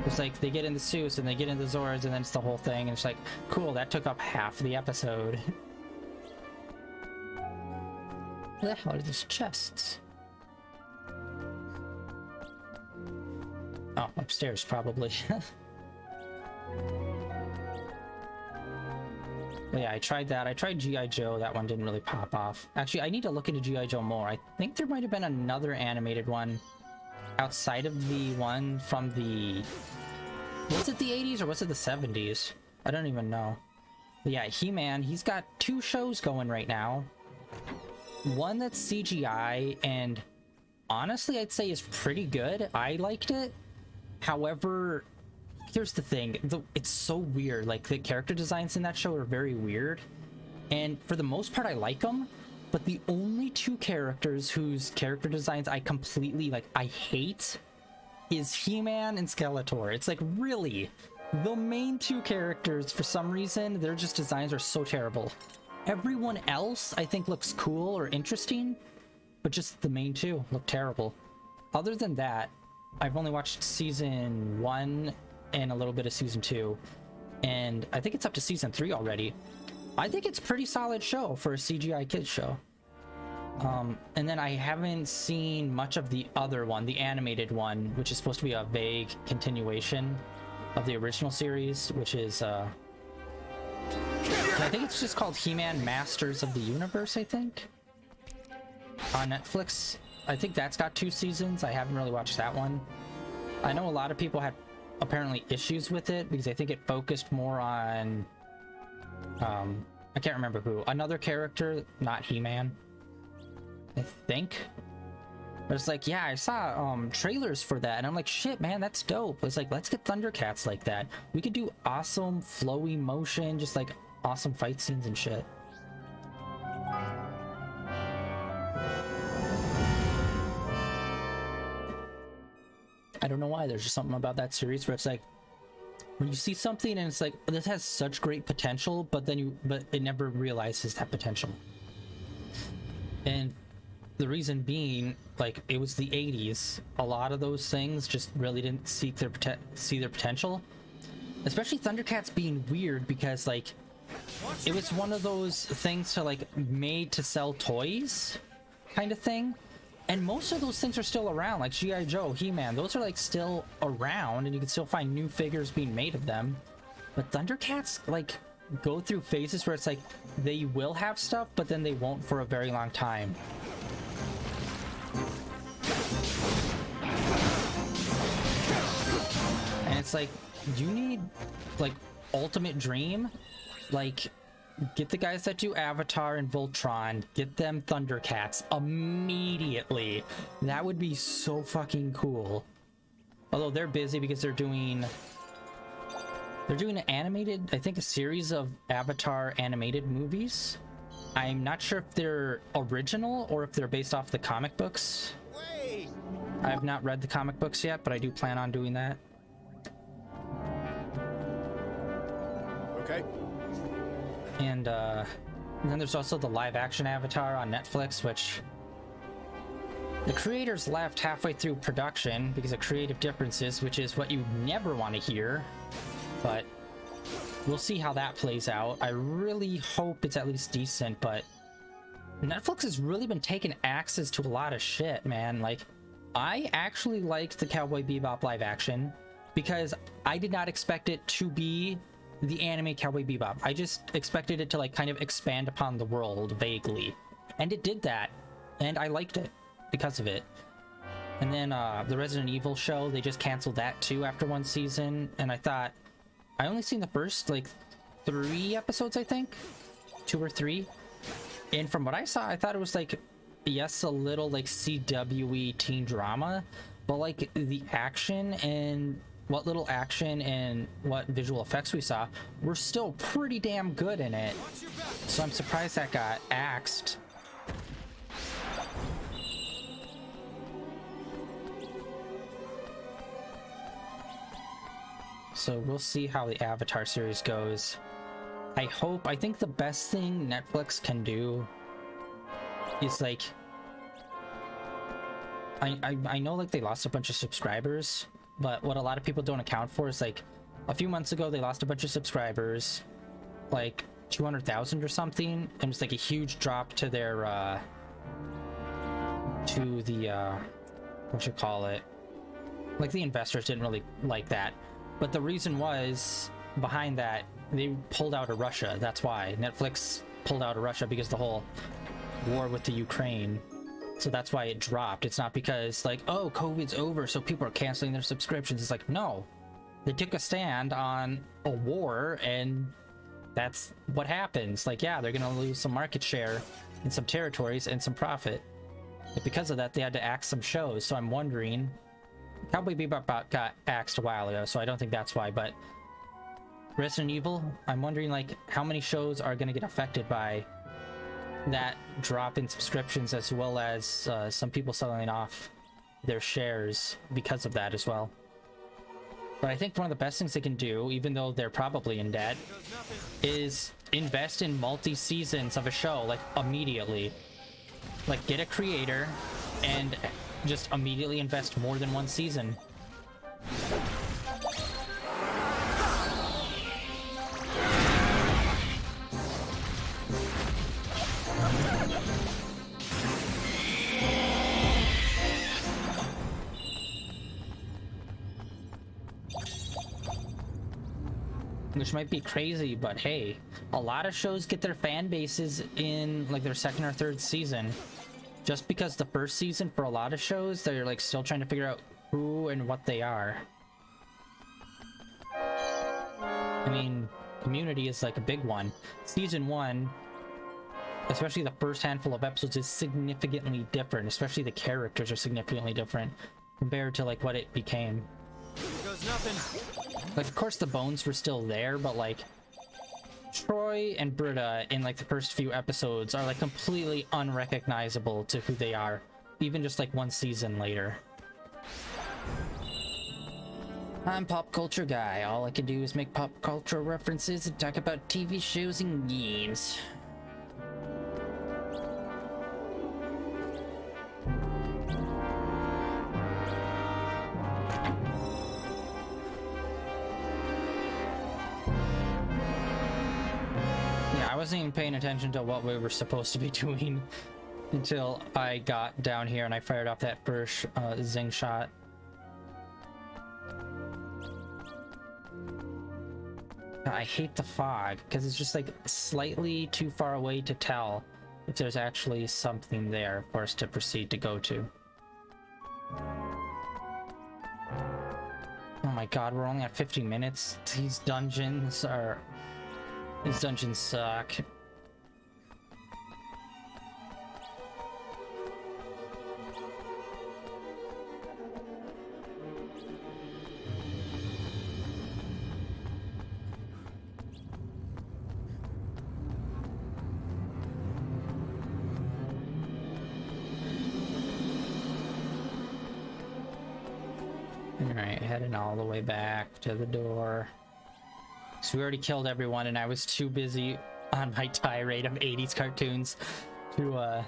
[SPEAKER 1] It's like they get in the suits and they get in the Zords and then it's the whole thing, and it's like, cool, that took up half the episode. What the hell are these chests? Oh, upstairs probably. But yeah, I tried that. I tried G.I. Joe. That one didn't really pop off. Actually, I need to look into G.I. Joe more. I think there might have been another animated one outside of the one from the... Was it the 80s or was it the 70s? I don't even know. But yeah, He-Man, he's got 2 shows going right now. One that's CGI, and honestly, I'd say is pretty good. I liked it. However, here's the thing. It's so weird. Like, the character designs in that show are very weird. And for the most part, I like them. But the only 2 characters whose character designs I completely, like, I hate is He-Man and Skeletor. It's like, really? The main 2 characters, for some reason, their just designs are so terrible. Everyone else, I think, looks cool or interesting, but just the main 2 look terrible. Other than that, I've only watched season 1 and a little bit of season 2, and I think it's up to season 3 already. I think it's a pretty solid show for a CGI kids show. And then I haven't seen much of the other one, the animated one, which is supposed to be a vague continuation of the original series, which is I think it's just called He-Man Masters of the Universe, I think, on Netflix. I think that's got 2 seasons. I haven't really watched that one. I know a lot of people had apparently issues with it because I think it focused more on I can't remember who, another character, not He-Man, I think. But it's like, yeah, I saw trailers for that and I'm like, shit, man, that's dope. It's like, let's get Thundercats like that. We could do awesome flowy motion, just like awesome fight scenes and shit. I don't know why, there's just something about that series where it's like, when you see something and it's like, this has such great potential, but it never realizes that potential. And the reason being, like, it was the 80s. A lot of those things just really didn't see their potential. Especially Thundercats being weird because, like, it was one of those things to, like, made to sell toys kind of thing. And most of those things are still around, like G.I. Joe, He-Man, those are like still around and you can still find new figures being made of them. But Thundercats, like, go through phases where it's like they will have stuff, but then they won't for a very long time. And it's like, you need, like, Ultimate Dream, like, get the guys that do Avatar and Voltron, get them Thundercats immediately. That would be so fucking cool. Although they're busy because they're doing an animated, I think, a series of Avatar animated movies. I'm not sure if they're original or if they're based off the comic books.
[SPEAKER 2] Wait.
[SPEAKER 1] I have not read the comic books yet, but I do plan on doing that.
[SPEAKER 2] Okay.
[SPEAKER 1] And then there's also the live action Avatar on Netflix, which the creators left halfway through production because of creative differences, which is what you never want to hear. But we'll see how that plays out. I really hope it's at least decent, but Netflix has really been taking axes to a lot of shit, man. Like, I actually liked the Cowboy Bebop live action because I did not expect it to be the anime Cowboy Bebop. I just expected it to, like, kind of expand upon the world vaguely, and it did that, and I liked it because of it. And then the Resident Evil show, they just canceled that too after 1 season, and I thought, I only seen the first, like, 3 episodes, I think, 2 or 3, and from what I saw, I thought it was, like, yes, a little, like, CW-y teen drama, but like the action and what little action and what visual effects we saw were still pretty damn good in it. So I'm surprised that got axed. So we'll see how the Avatar series goes. I think the best thing Netflix can do is like, I know like they lost a bunch of subscribers, but what a lot of people don't account for is like a few months ago they lost a bunch of subscribers, like 200,000 or something, and it was like a huge drop to their to the what you call it, like the investors didn't really like that. But the reason was behind that, they pulled out of Russia. That's why Netflix pulled out of Russia, because the whole war with the Ukraine. So that's why it dropped. It's not because like, oh, COVID's over, so people are canceling their subscriptions. It's like, no, they took a stand on a war, and that's what happens. Like, yeah, they're gonna lose some market share in some territories and some profit. But because of that, they had to axe some shows. So I'm wondering, Cowboy Bebop got axed a while ago, so I don't think that's why, but Resident Evil, I'm wondering like how many shows are going to get affected by that drop in subscriptions, as well as some people selling off their shares because of that as well. But I think one of the best things they can do, even though they're probably in debt, is invest in multi-seasons of a show, like immediately. Like get a creator and just immediately invest more than one season. Which might be crazy, but hey, a lot of shows get their fan bases in like their second or third season. Just because the first season for a lot of shows, they're like still trying to figure out who and what they are. I mean, Community is like a big one. Season 1, especially the first handful of episodes, is significantly different. Especially the characters are significantly different compared to like what it became. Like, of course the bones were still there, but like Troy and Britta in like the first few episodes are like completely unrecognizable to who they are, even just like one season later. I'm Pop Culture Guy. All I can do is make pop culture references and talk about TV shows and games. I wasn't even paying attention to what we were supposed to be doing until I got down here and I fired off that first zing shot. I hate the fog because it's just like slightly too far away to tell if there's actually something there for us to proceed to go to. Oh my god, we're only at 50 minutes. These dungeons suck. Alright, heading all the way back to the door. So we already killed everyone and I was too busy on my tirade of 80s cartoons to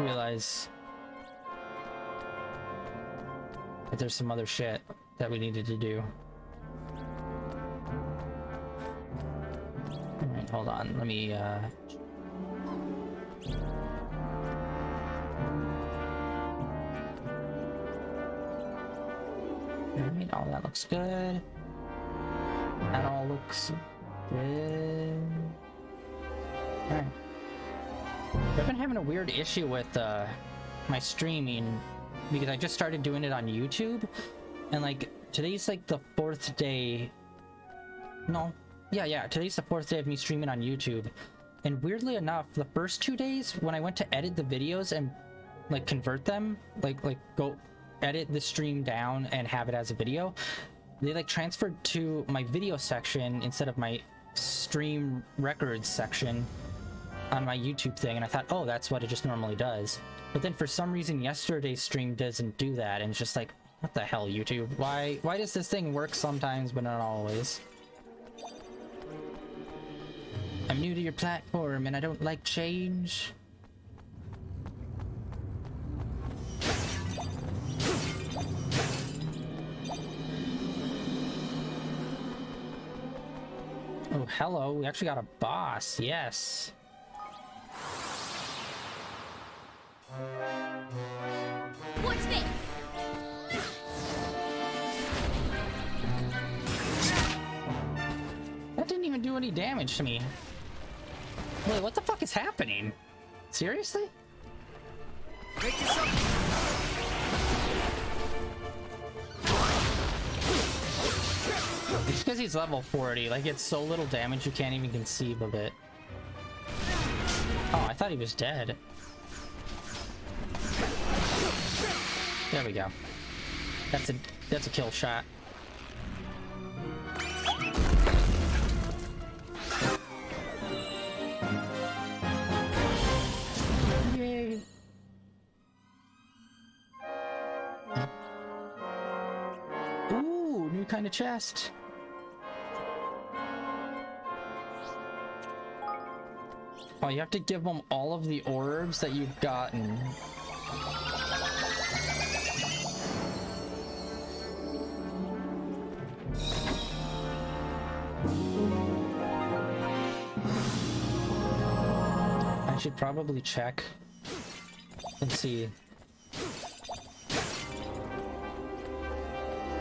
[SPEAKER 1] realize that there's some other shit that we needed to do. Alright, hold on, let me Alright, all that looks good. That all looks good. Alright. I've been having a weird issue with my streaming because I just started doing it on YouTube, and like today's like the fourth day. No, yeah, today's the fourth day of me streaming on YouTube, and weirdly enough, the first 2 days when I went to edit the videos and like convert them, like go edit the stream down and have it as a video, they like transferred to my video section instead of my stream records section on my YouTube thing, and I thought, oh, that's what it just normally does. But then for some reason yesterday's stream doesn't do that, and it's just like, what the hell, YouTube? Why does this thing work sometimes but not always? I'm new to your platform and I don't like change. Oh, hello. We actually got a boss. Yes.
[SPEAKER 3] Watch this.
[SPEAKER 1] That didn't even do any damage to me. Wait, what the fuck is happening? Seriously?
[SPEAKER 2] Make yourself.
[SPEAKER 1] It's because he's level 40. Like, it's so little damage you can't even conceive of it. Oh, I thought he was dead. There we go. That's a kill shot. Yay. Ooh, new kind of chest. Oh, you have to give them all of the orbs that you've gotten. I should probably check and see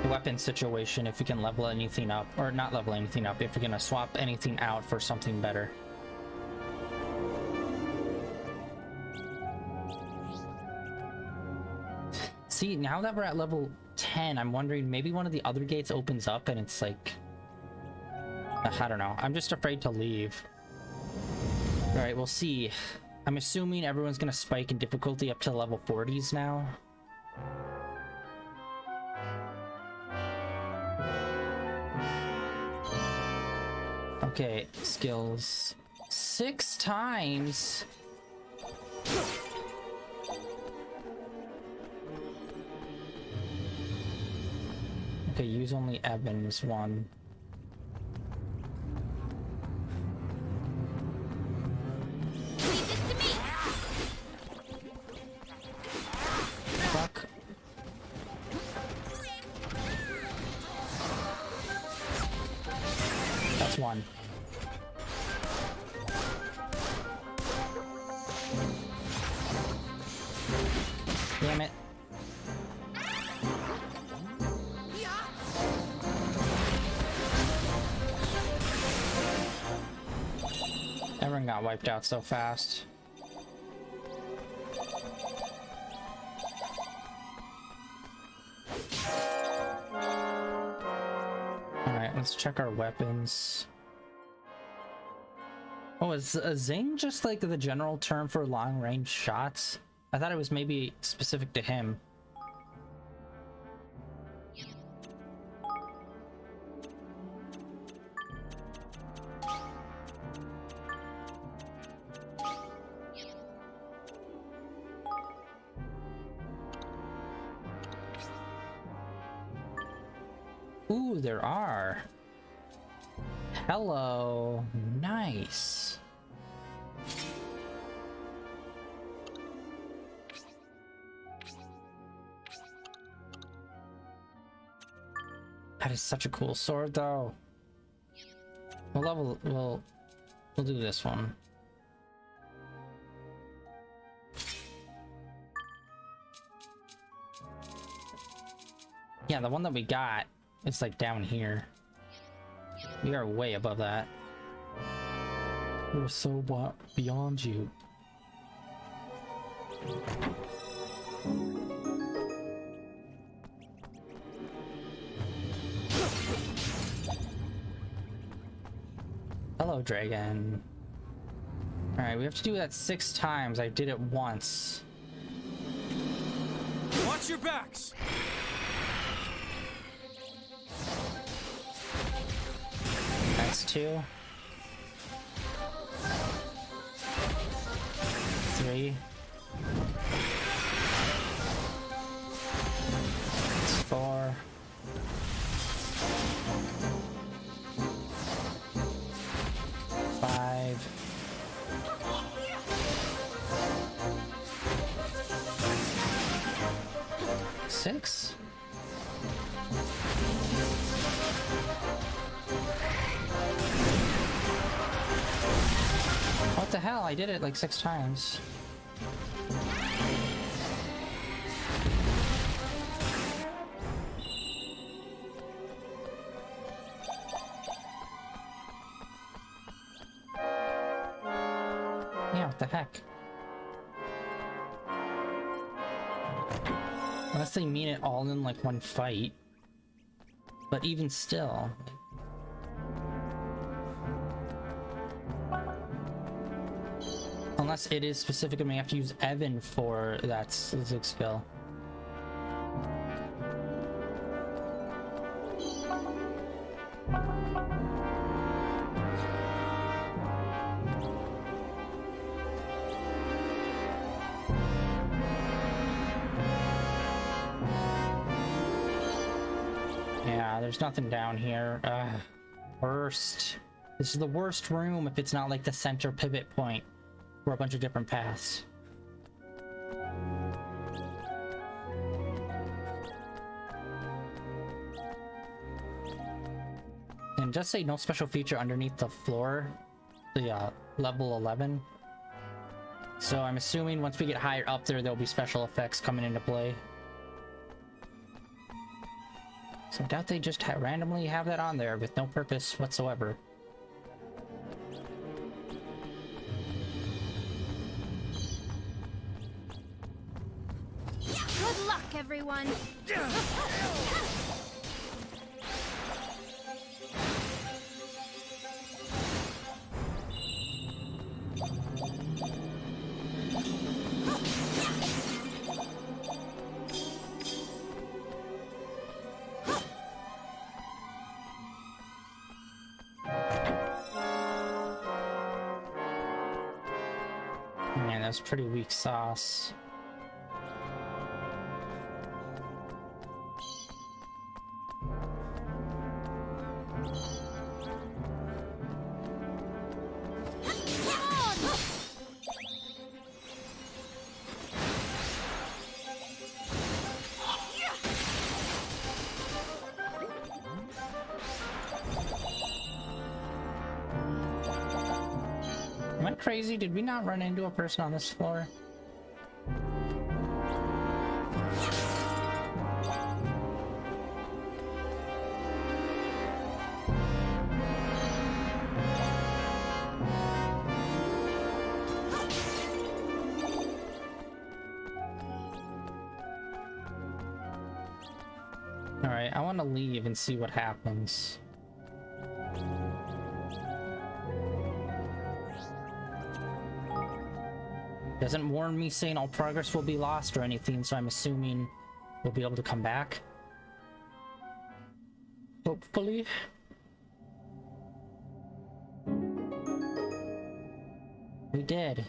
[SPEAKER 1] the weapon situation, if we can level anything up, or not level anything up, if we're gonna swap anything out for something better. See, now that we're at level 10, I'm wondering maybe one of the other gates opens up and it's like, I don't know. I'm just afraid to leave. All right, we'll see. I'm assuming everyone's gonna spike in difficulty up to level 40s now. Okay, skills. 6 times. Okay, use only Evans 1.
[SPEAKER 3] Leave this to me.
[SPEAKER 1] Fuck. That's 1. Damn it. Everyone got wiped out so fast. Alright, let's check our weapons. Oh, is a zing just like the general term for long range shots? I thought it was maybe specific to him. Ooh, there are. Hello. Nice. That is such a cool sword, though. We'll do this one. Yeah, the one that we got is like down here. We are way above that. We're so beyond you. Hello, dragon. Alright, we have to do that 6 times. I did it once.
[SPEAKER 2] Watch your backs!
[SPEAKER 1] That's 2. 3. That's 4. 5. 6. What the hell? I did it like 6 times. Yeah, what the heck? Unless they mean it all in like one fight. But even still. Unless it is specific and we have to use Evan for that specific skill. Yeah, there's nothing down here. Worst. This is the worst room if it's not like the center pivot point for a bunch of different paths. And just say no special feature underneath the floor, the level 11. So I'm assuming once we get higher up there, there'll be special effects coming into play. So I doubt they just randomly have that on there with no purpose whatsoever.
[SPEAKER 3] Good luck, everyone.
[SPEAKER 1] Man, that's pretty weak sauce. Am I crazy? Did we not run into a person on this floor? Alright, I want to leave and see what happens. Doesn't warn me saying all progress will be lost or anything, so I'm assuming we'll be able to come back. Hopefully. We did.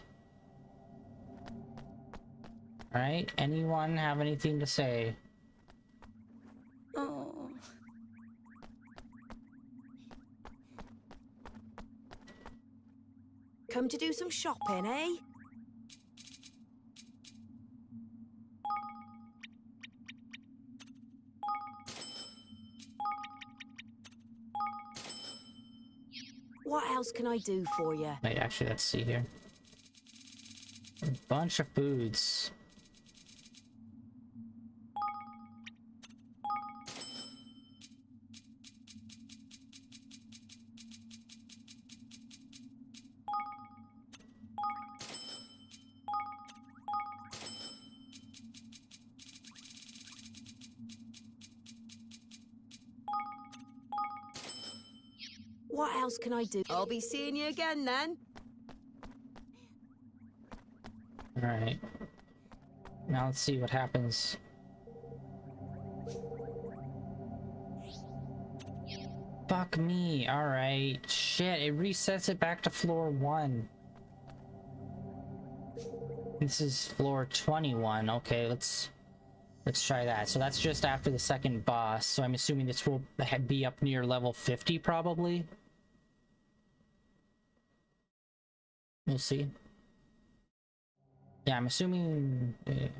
[SPEAKER 1] Alright, anyone have anything to say?
[SPEAKER 3] Oh.
[SPEAKER 4] Come to do some shopping, eh? What else can I do for you?
[SPEAKER 1] Wait, actually, let's see here. A bunch of foods.
[SPEAKER 4] What else can I do? I'll be seeing you again then.
[SPEAKER 1] Alright. Now let's see what happens Fuck me. Alright. Shit, it resets it back to floor 1. This is floor 21. Okay, let's try that. So that's just after the second boss. So I'm assuming this will be up near level 50 probably. We'll see. Yeah, I'm assuming...
[SPEAKER 2] Hey,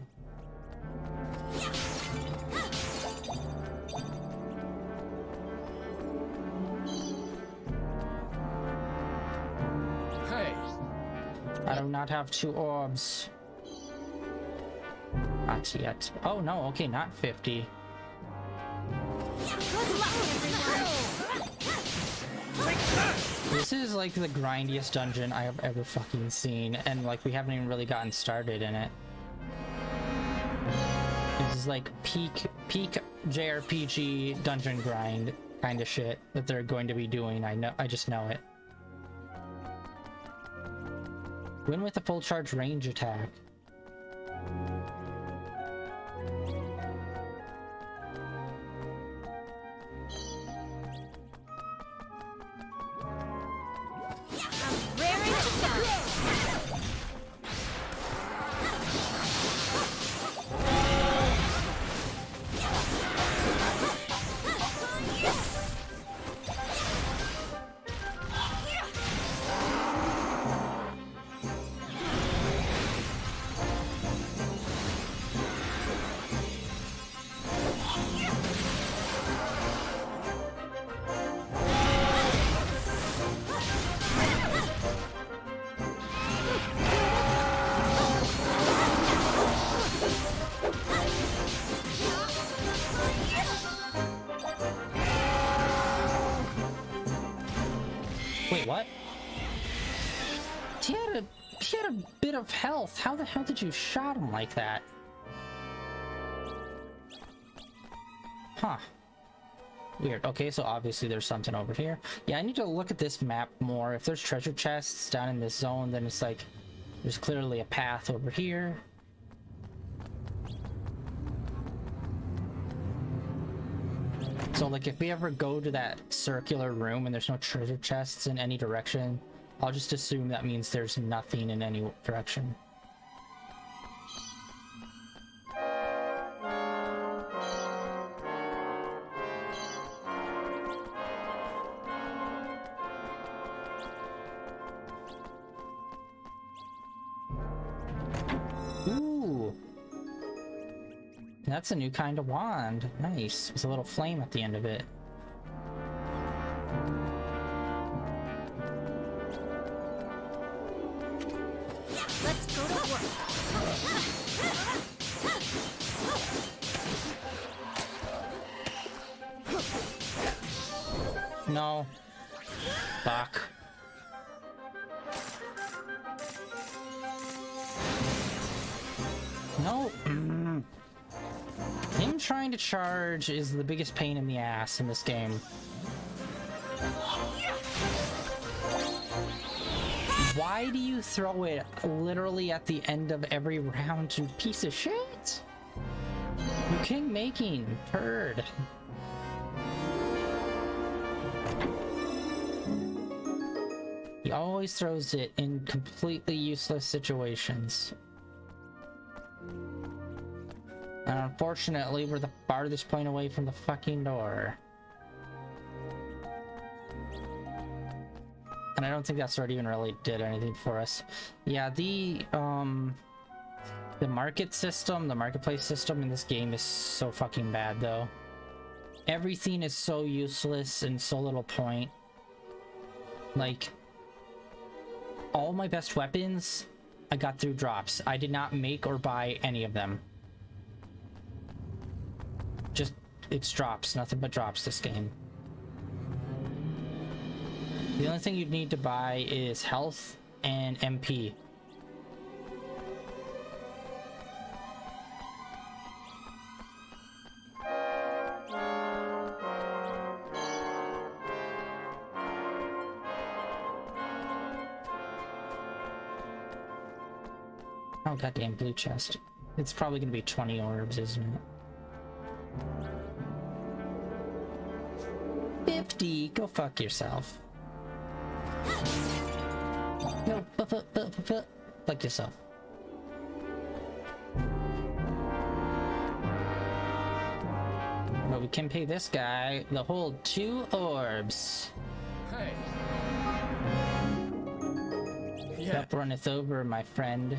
[SPEAKER 1] I do not have 2 orbs. Not yet. Oh no, okay, not 50. This is like the grindiest dungeon I have ever fucking seen, and like we haven't even really gotten started in it. This is like peak JRPG dungeon grind kind of shit that they're going to be doing. I just know it. Win with a full charge range attack. Wait, what? He had a bit of health. How the hell did you shot him like that? Huh. Weird. Okay, so obviously there's something over here. Yeah, I need to look at this map more. If there's treasure chests down in this zone, then it's like there's clearly a path over here. So like if we ever go to that circular room and there's no treasure chests in any direction, I'll just assume that means there's nothing in any direction. Ooh. That's a new kind of wand. Nice. With a little flame at the end of it.
[SPEAKER 3] Let's go to work.
[SPEAKER 1] No. Fuck. No. Him trying to charge is the biggest pain in the ass in this game. Why do you throw it literally at the end of every round, you piece of shit? You king making turd. He always throws it in completely useless situations. And unfortunately, we're the farthest point away from the fucking door. And I don't think that sword even really did anything for us. Yeah, the market system, the marketplace system in this game is so fucking bad, though. Everything is so useless and so little point. Like, all my best weapons, I got through drops. I did not make or buy any of them. Just, it's drops, nothing but drops this game. The only thing you'd need to buy is health and MP. Oh, goddamn blue chest. It's probably gonna be 20 orbs, isn't it? 50. Go fuck yourself. No, fuck yourself. But we can pay this guy the whole 2 orbs.
[SPEAKER 2] Hey. Yeah.
[SPEAKER 1] That runneth over, my friend.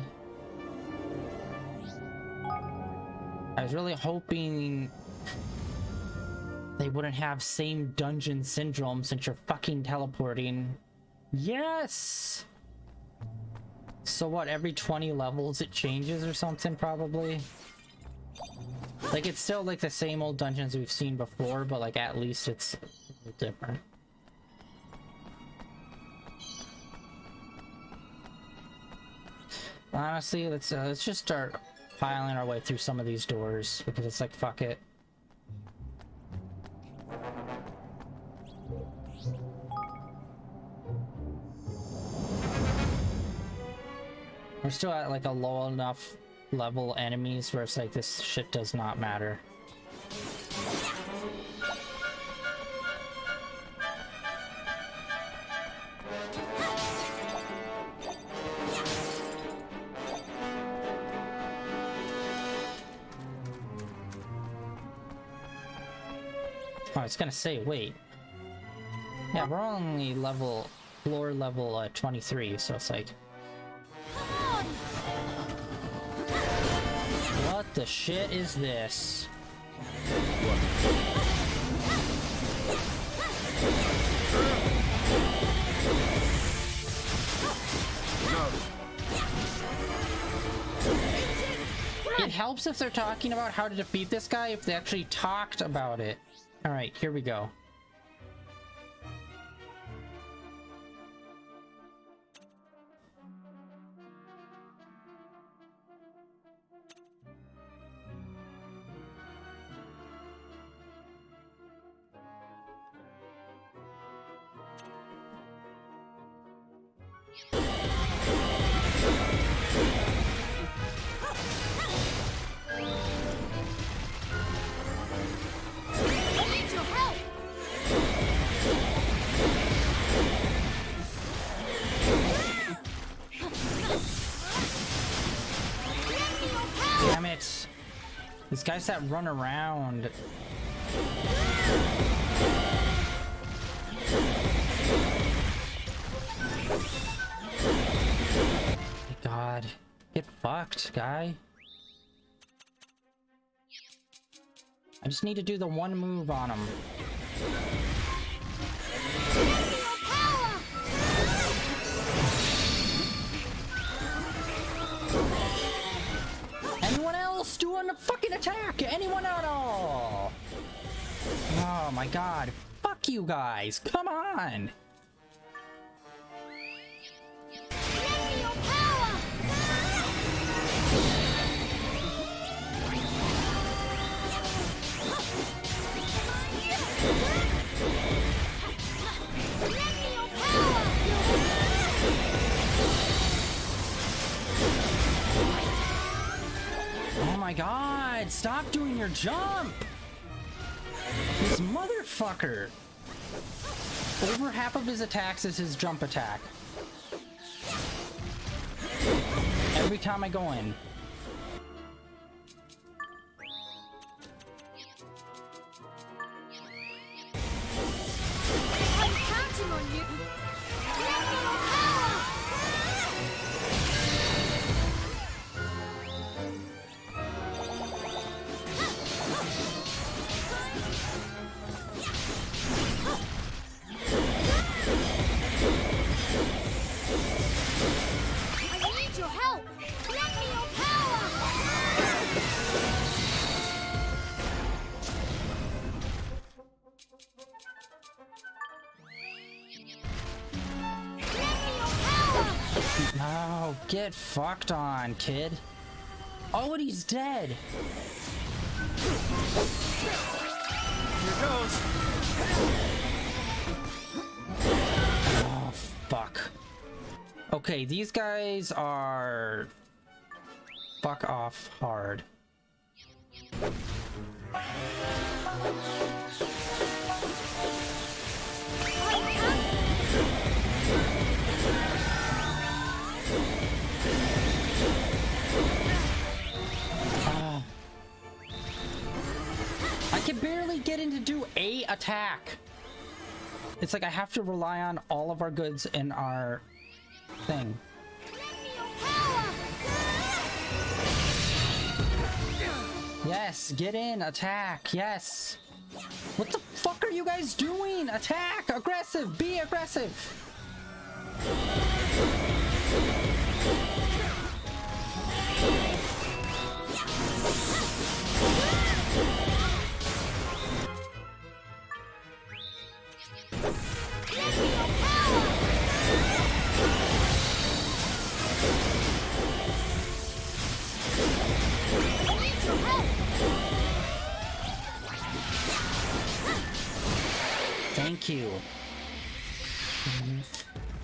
[SPEAKER 1] I was really hoping they wouldn't have same dungeon syndrome since you're fucking teleporting. Yes! So what, every 20 levels it changes or something, probably? Like, it's still like the same old dungeons we've seen before, but like at least it's a little different. Honestly, let's just start filing our way through some of these doors, because it's like, fuck it. We're still at like a low enough level enemies where it's like this shit does not matter. Oh, it's gonna say, wait. Yeah, we're only floor level 23, so it's like... What the shit is this? It helps if they're talking about how to defeat this guy if they actually talked about it. Alright, here we go. Damn it! These guys that run around. God. Get fucked, guy. I just need to do the one move on him. Anyone else doing a fucking attack? Anyone at all? Oh my god. Fuck you guys. Come on. Oh my god, stop doing your jump! This motherfucker! Over half of his attacks is his jump attack. Every time I go in.
[SPEAKER 3] I'm counting on you. I need your help. Lend me your power.
[SPEAKER 1] Oh, get fucked on, kid. Oh, and he's dead.
[SPEAKER 2] Here goes.
[SPEAKER 1] Oh, fuck. Okay, these guys are... fuck off hard. attack. It's like I have to rely on all of our goods in our thing. Yes, get in, attack, yes. What the fuck are you guys doing? Attack, aggressive, be aggressive. Thank you.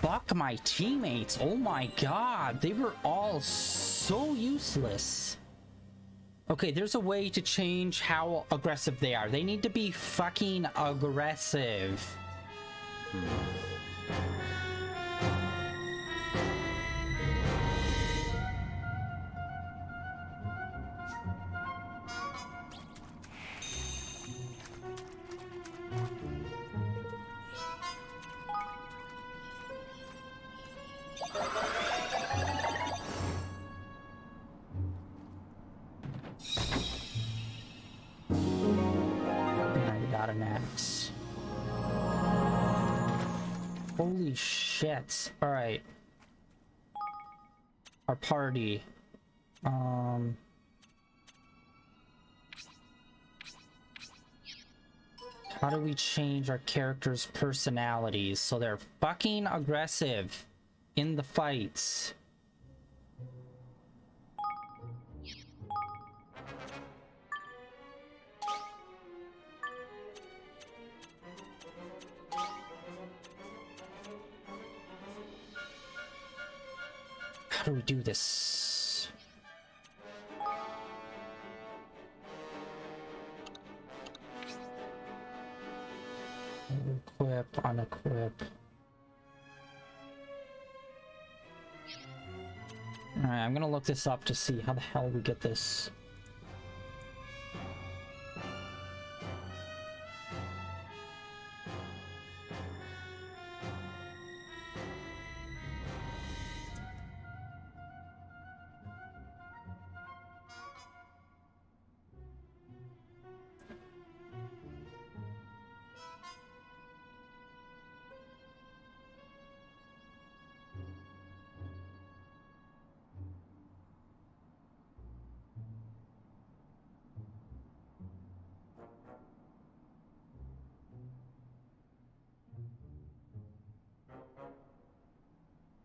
[SPEAKER 1] Fuck my teammates. Oh my god. They were all so useless. Okay, there's a way to change how aggressive they are. They need to be fucking aggressive. Holy shit. Alright. Our party. How do we change our characters' personalities so they're fucking aggressive in the fights? How do we do this? Equip, unequip. Alright, I'm gonna look this up to see how the hell we get this.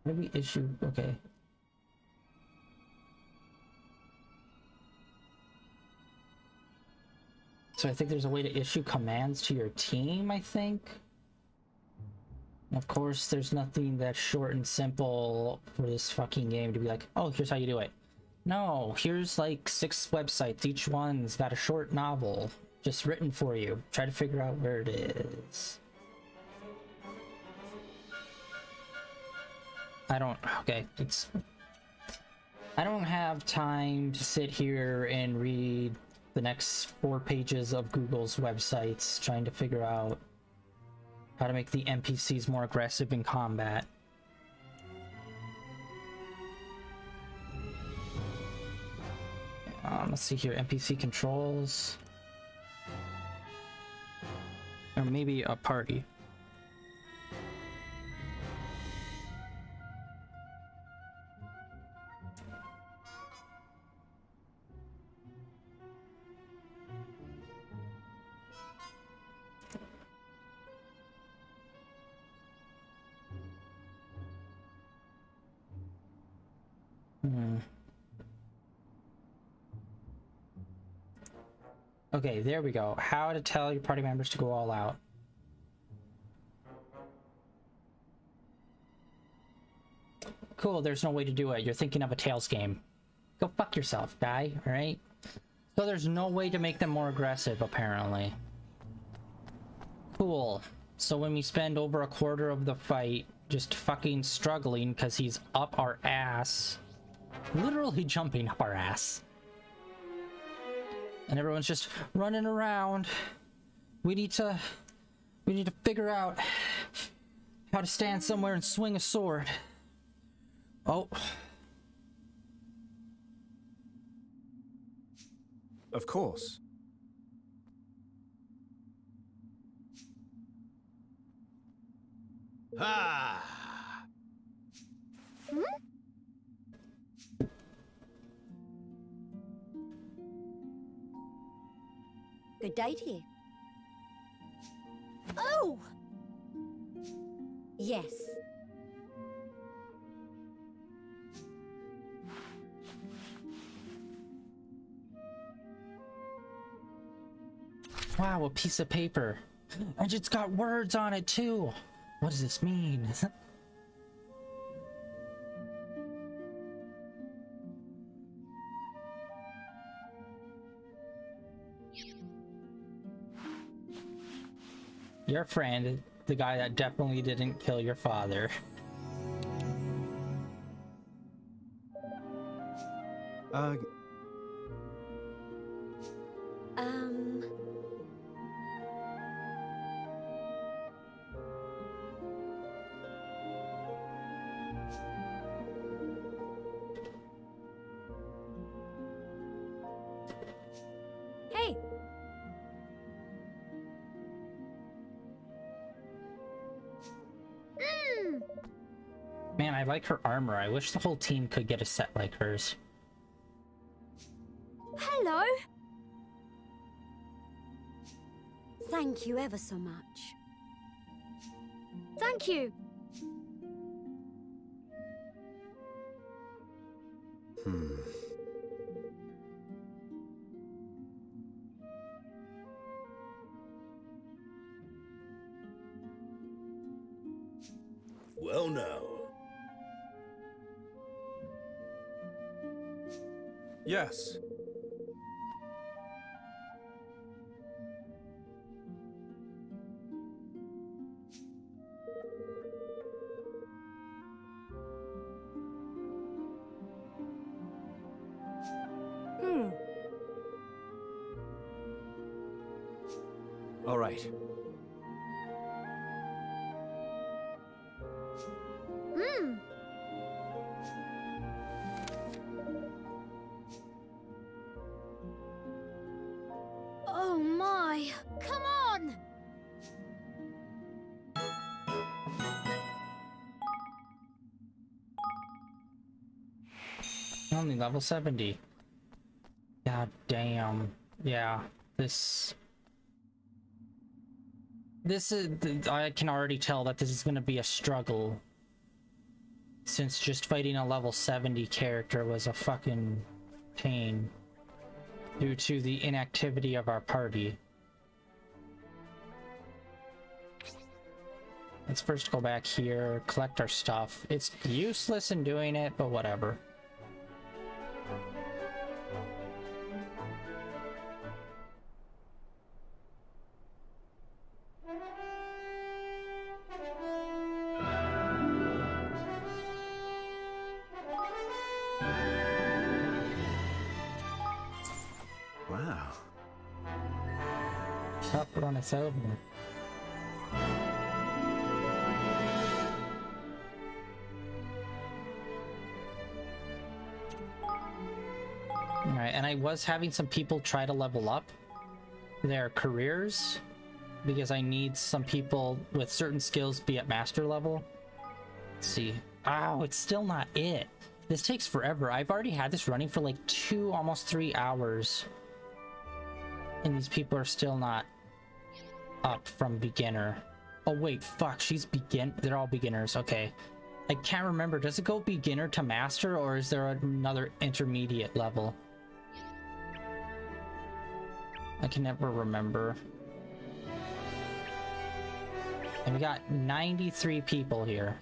[SPEAKER 1] How do we issue? Okay. So I think there's a way to issue commands to your team, I think. And of course, there's nothing that's short and simple for this fucking game to be like, oh, here's how you do it. No, here's like 6 websites. Each one's got a short novel just written for you. Try to figure out where it is. I don't have time to sit here and read the next 4 pages of Google's websites trying to figure out how to make the NPCs more aggressive in combat. Let's see here, NPC controls. Or maybe a party. Okay, there we go. How to tell your party members to go all out. Cool, there's no way to do it. You're thinking of a Tails game. Go fuck yourself, guy, alright? So there's no way to make them more aggressive, apparently. Cool. So when we spend over a quarter of the fight just fucking struggling because he's up our ass, literally jumping up our ass, and everyone's just running around, we need to We need to figure out how to stand somewhere and swing a sword. Oh.
[SPEAKER 2] Of course. Ah!
[SPEAKER 4] Good day to you.
[SPEAKER 3] Oh!
[SPEAKER 4] Yes.
[SPEAKER 1] Wow, a piece of paper. And it's got words on it too. What does this mean? Your friend, the guy that definitely didn't kill your father.
[SPEAKER 2] Uh,
[SPEAKER 3] Hey!
[SPEAKER 1] Man, I like her armor. I wish the whole team could get a set like hers.
[SPEAKER 3] Hello!
[SPEAKER 4] Thank you ever so much.
[SPEAKER 3] Thank you!
[SPEAKER 5] Well now.
[SPEAKER 2] yes. All right.
[SPEAKER 3] Oh my! Come on!
[SPEAKER 1] Only level 70. God damn. Yeah, this is, I can already tell that this is gonna be a struggle. Since just fighting a level 70 character was a fucking pain. Due to the inactivity of our party. Let's first go back here, collect our stuff. It's useless in doing it, but whatever.
[SPEAKER 2] Wow.
[SPEAKER 1] Up on its over. Alright, and I was having some people try to level up their careers because I need some people with certain skills be at master level. Let's see. Ow, it's still not it. This takes forever. I've already had this running for like 2, almost 3 hours. And these people are still not up from beginner. Oh wait, fuck, they're all beginners, okay. I can't remember, does it go beginner to master or is there another intermediate level? I can never remember. And we got 93 people here.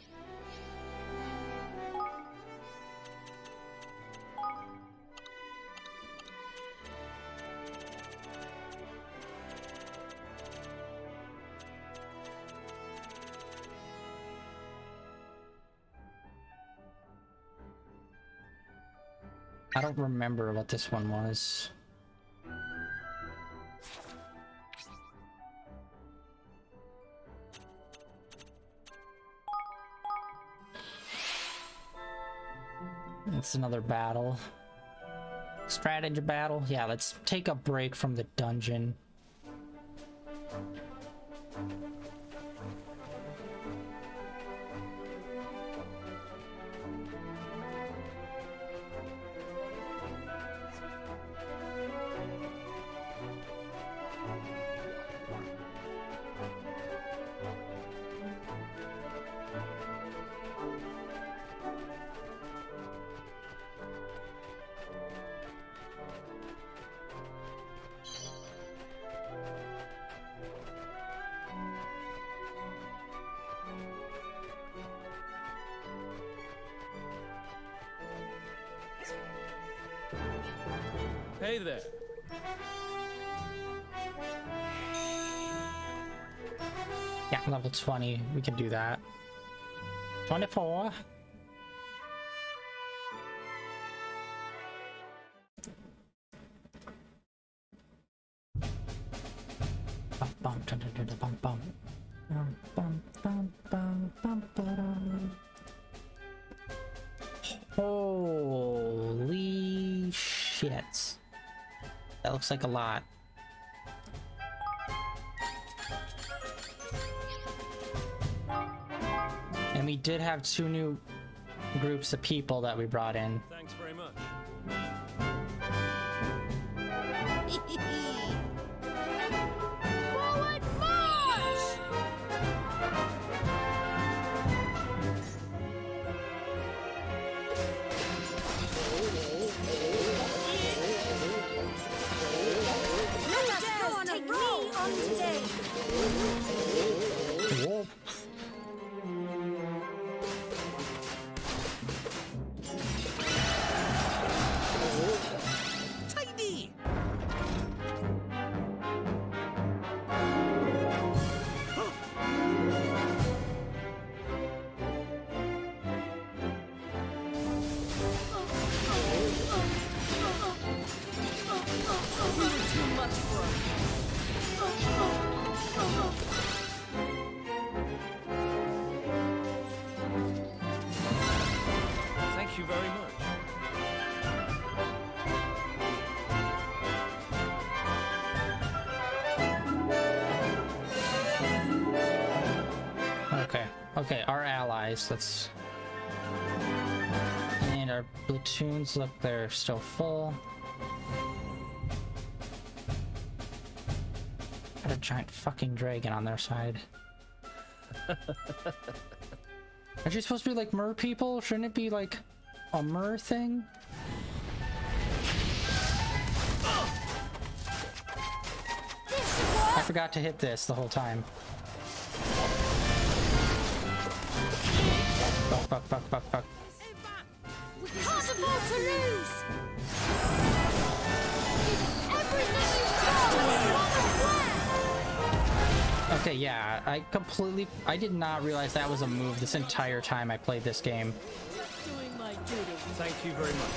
[SPEAKER 1] I don't remember what this one was. It's another battle. Strategy battle. Yeah, let's take a break from the dungeon.
[SPEAKER 2] Hey there.
[SPEAKER 1] Yeah, level 20. We can do that. 24. Bum, bum, dun, dun, dun, dun, bum, bum. Bum, bum, bum, bum, bum, ba-dum. Holy shit. That looks like a lot. And we did have 2 new groups of people that we brought in.
[SPEAKER 2] Thanks very much.
[SPEAKER 3] Forward march!
[SPEAKER 4] Let us go on a roll on today.
[SPEAKER 1] Whoa.
[SPEAKER 4] Tidy. Too much for
[SPEAKER 2] Thank you very much.
[SPEAKER 1] Okay, our allies, let's... And our platoons, look, they're still full. Got a giant fucking dragon on their side. Aren't you supposed to be like mer people? Shouldn't it be like a mer thing? I forgot to hit this the whole time. Fuck.
[SPEAKER 3] We can't afford to lose! Everything you've got!
[SPEAKER 1] Okay, yeah, I did not realize that was a move this entire time I played this game.
[SPEAKER 4] doing my duty.
[SPEAKER 2] Thank you very much.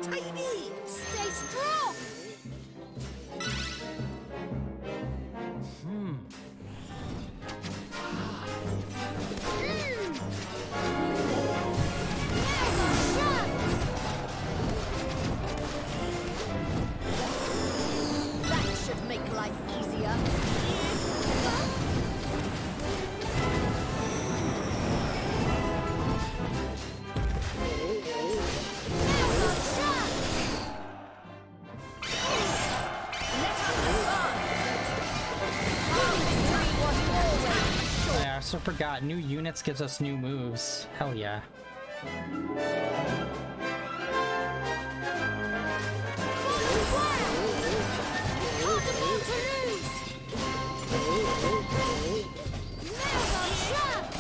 [SPEAKER 4] Tidy.
[SPEAKER 3] Stay strong!
[SPEAKER 4] That should make life easier.
[SPEAKER 1] Yeah, I also forgot, new units gives us new moves. Hell yeah.
[SPEAKER 3] Can't afford to lose! Now's our chance!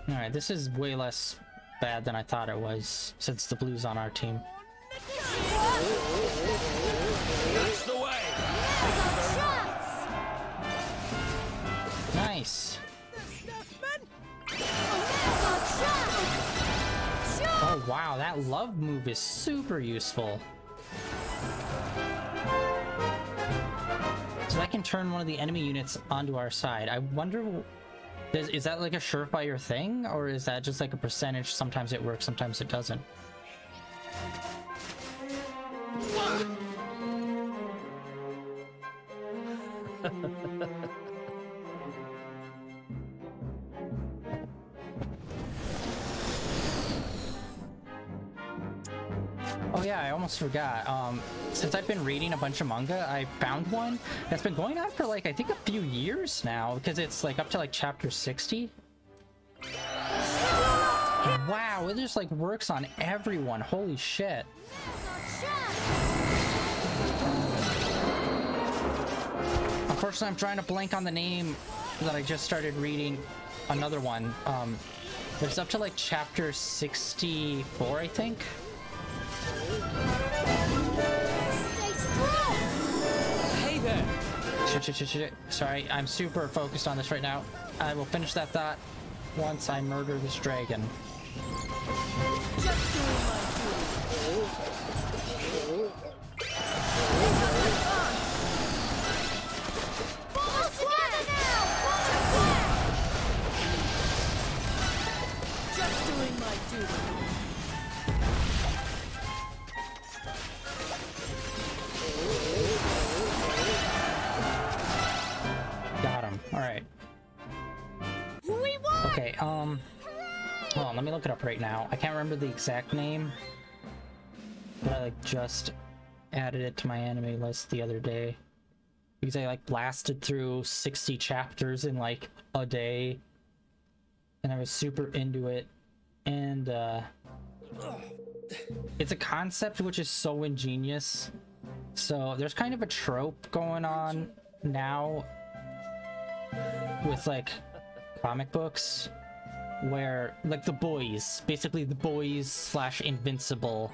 [SPEAKER 1] Alright, this is way less bad than I thought it was, since the blue's on our team.
[SPEAKER 2] That's the way.
[SPEAKER 1] Nice! Oh Oh wow, that love move is super useful. So that can turn one of the enemy units onto our side. I wonder, is that like a surefire thing, or is that just like a percentage? Sometimes it works, sometimes it doesn't. Oh yeah, I almost forgot. Since I've been reading a bunch of manga, I found one that's been going on for like, I think a few years now, because it's like up to like chapter 60. Wow, it just like works on everyone. Holy shit. Unfortunately, I'm trying to blank on the name that I just started reading. Another one. It's up to like chapter 64, I think.
[SPEAKER 3] Stay strong!
[SPEAKER 2] Hey there!
[SPEAKER 1] Shit. Sorry, I'm super focused on this right now. I will finish that thought once I murder this dragon.
[SPEAKER 4] Just doing my duty.
[SPEAKER 3] Pull us together now! Pull us together!
[SPEAKER 4] Just doing my duty.
[SPEAKER 1] Got him. Alright.
[SPEAKER 3] We won!
[SPEAKER 1] Okay, hold on, let me look it up right now. I can't remember the exact name, but I like just added it to my anime list the other day because I like blasted through 60 chapters in like a day and I was super into it. And it's a concept which is so ingenious. So there's kind of a trope going on now with like comic books where like the boys, basically the boys slash Invincible,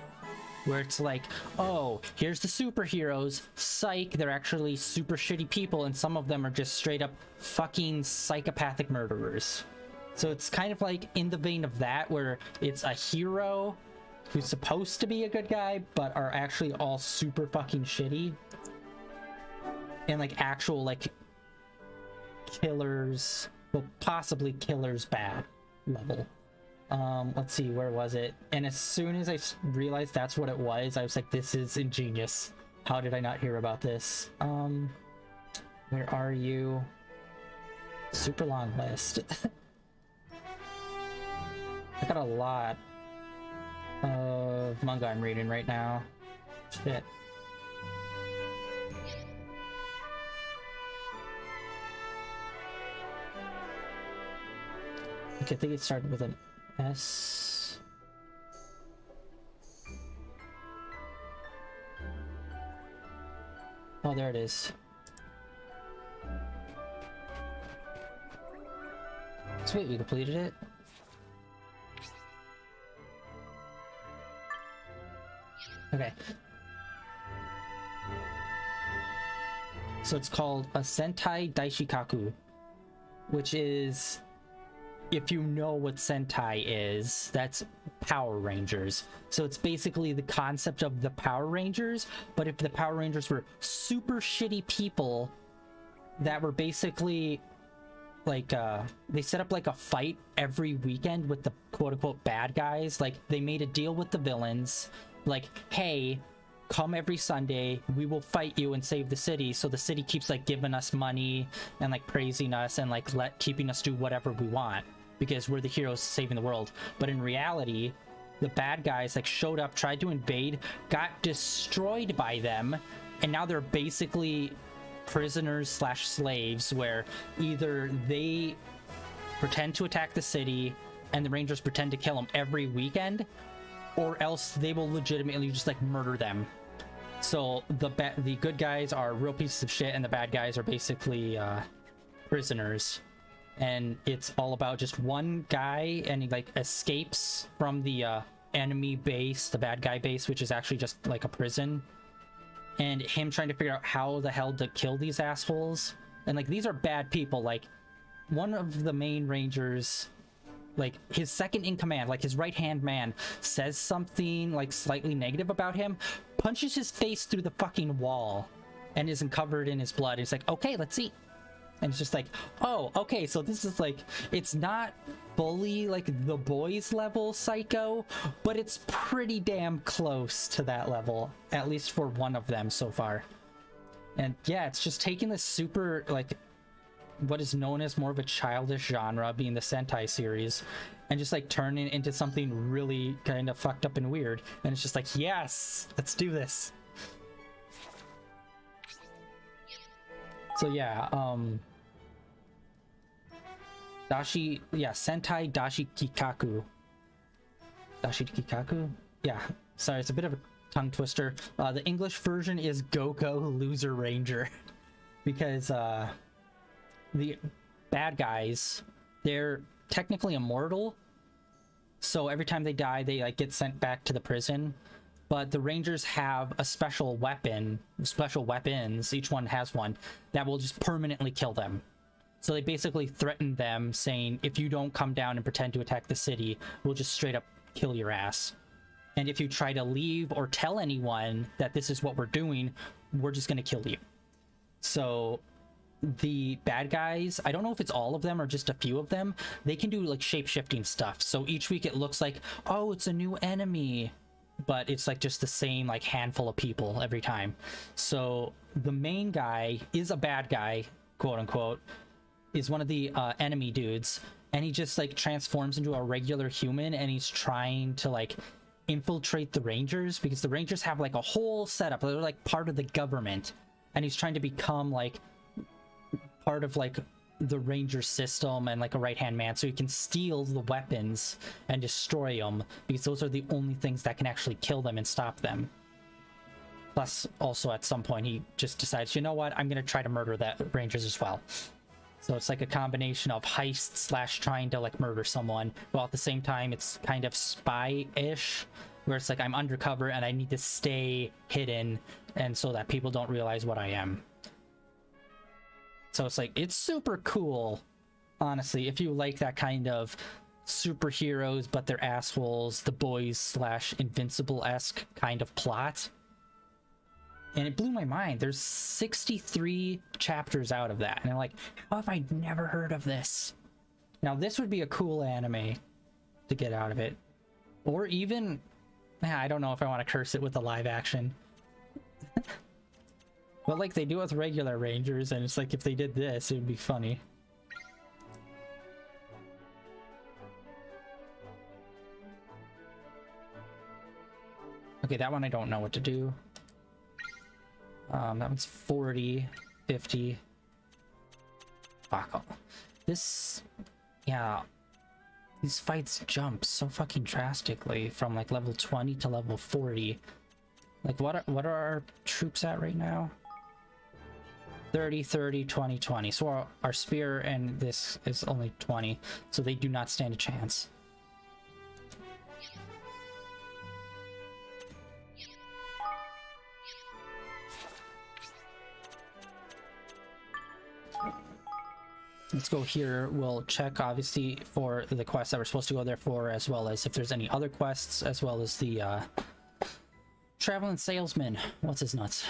[SPEAKER 1] where it's like, oh, here's the superheroes, psych, they're actually super shitty people, and some of them are just straight up fucking psychopathic murderers. So it's kind of like in the vein of that, where it's a hero who's supposed to be a good guy but are actually all super fucking shitty, and like actual like killers, well, possibly killers bad level. Let's see, where was it? And as soon as I realized that's what it was, I was like, this is ingenious. How did I not hear about this? Where are you? Super long list. I got a lot of manga I'm reading right now. Shit. Okay, I think it started with an S. Oh, there it is. Sweet, we completed it. Okay. So it's called a Sentai Daishikaku, which is, if you know what Sentai is, that's Power Rangers. So it's basically the concept of the Power Rangers, but if the Power Rangers were super shitty people that were basically like, they set up like a fight every weekend with the quote-unquote bad guys. Like, they made a deal with the villains, like, hey, come every Sunday, we will fight you and save the city. So the city keeps like giving us money and like praising us and like keeping us do whatever we want because we're the heroes saving the world. But in reality, the bad guys like showed up, tried to invade, got destroyed by them, and now they're basically prisoners slash slaves, where either they pretend to attack the city and the Rangers pretend to kill them every weekend, or else they will legitimately just like murder them. So the good guys are real pieces of shit and the bad guys are basically prisoners. And it's all about just one guy, and he like escapes from the enemy base, the bad guy base, which is actually just like a prison, and him trying to figure out how the hell to kill these assholes. And like, these are bad people. Like, one of the main Rangers like his second in command, like his right hand man, says something like slightly negative about him, punches his face through the fucking wall, and isn't covered in his blood. He's like, okay, let's eat. And it's just like, oh, okay, so this is like, it's not fully like the boys level psycho, but it's pretty damn close to that level, at least for one of them so far. And yeah, it's just taking this super, like, what is known as more of a childish genre, being the Sentai series, and just like turning it into something really kind of fucked up and weird. And it's just like, yes, let's do this. So yeah, Sentai Dashi Kikaku. Dashi Kikaku? Yeah, sorry, it's a bit of a tongue twister. The English version is Go-Go Loser Ranger. Because, the bad guys, they're technically immortal. So every time they die, they like get sent back to the prison. But the Rangers have a special weapon, special weapons, each one has one, that will just permanently kill them. So they basically threaten them, saying, if you don't come down and pretend to attack the city, we'll just straight up kill your ass. And if you try to leave or tell anyone that this is what we're doing, we're just going to kill you. So the bad guys, I don't know if it's all of them or just a few of them, they can do like shape-shifting stuff. So each week it looks like, oh, it's a new enemy, but it's like just the same like handful of people every time. So the main guy is a bad guy, quote unquote, is one of the enemy dudes, and he just like transforms into a regular human, and he's trying to like infiltrate the Rangers, because the Rangers have like a whole setup. They're like part of the government, and he's trying to become like part of like the Ranger system and like a right-hand man, so he can steal the weapons and destroy them, because those are the only things that can actually kill them and stop them. Plus, also at some point he just decides, you know what, I'm gonna try to murder that Rangers as well. So it's like a combination of heist slash trying to like murder someone, while at the same time it's kind of spy-ish, where it's like I'm undercover and I need to stay hidden, and so that people don't realize what I am. So it's like, it's super cool, honestly, if you like that kind of superheroes but they're assholes, the boys slash Invincible-esque kind of plot. And it blew my mind. There's 63 chapters out of that. And I'm like, how have I never heard of this? Now, this would be a cool anime to get out of it. Or even, I don't know if I want to curse it with the live action. But like they do with regular Rangers, and it's like if they did this, it would be funny. Okay, that one I don't know what to do. That one's 40, 50. Fuck. This, yeah, these fights jump so fucking drastically from like level 20 to level 40. Like what are our troops at right now? 30, 30, 20, 20. So our spear and this is only 20, so they do not stand a chance. Let's go here. We'll check obviously for the quests that we're supposed to go there for, as well as if there's any other quests, as well as the traveling salesman. What's his nuts?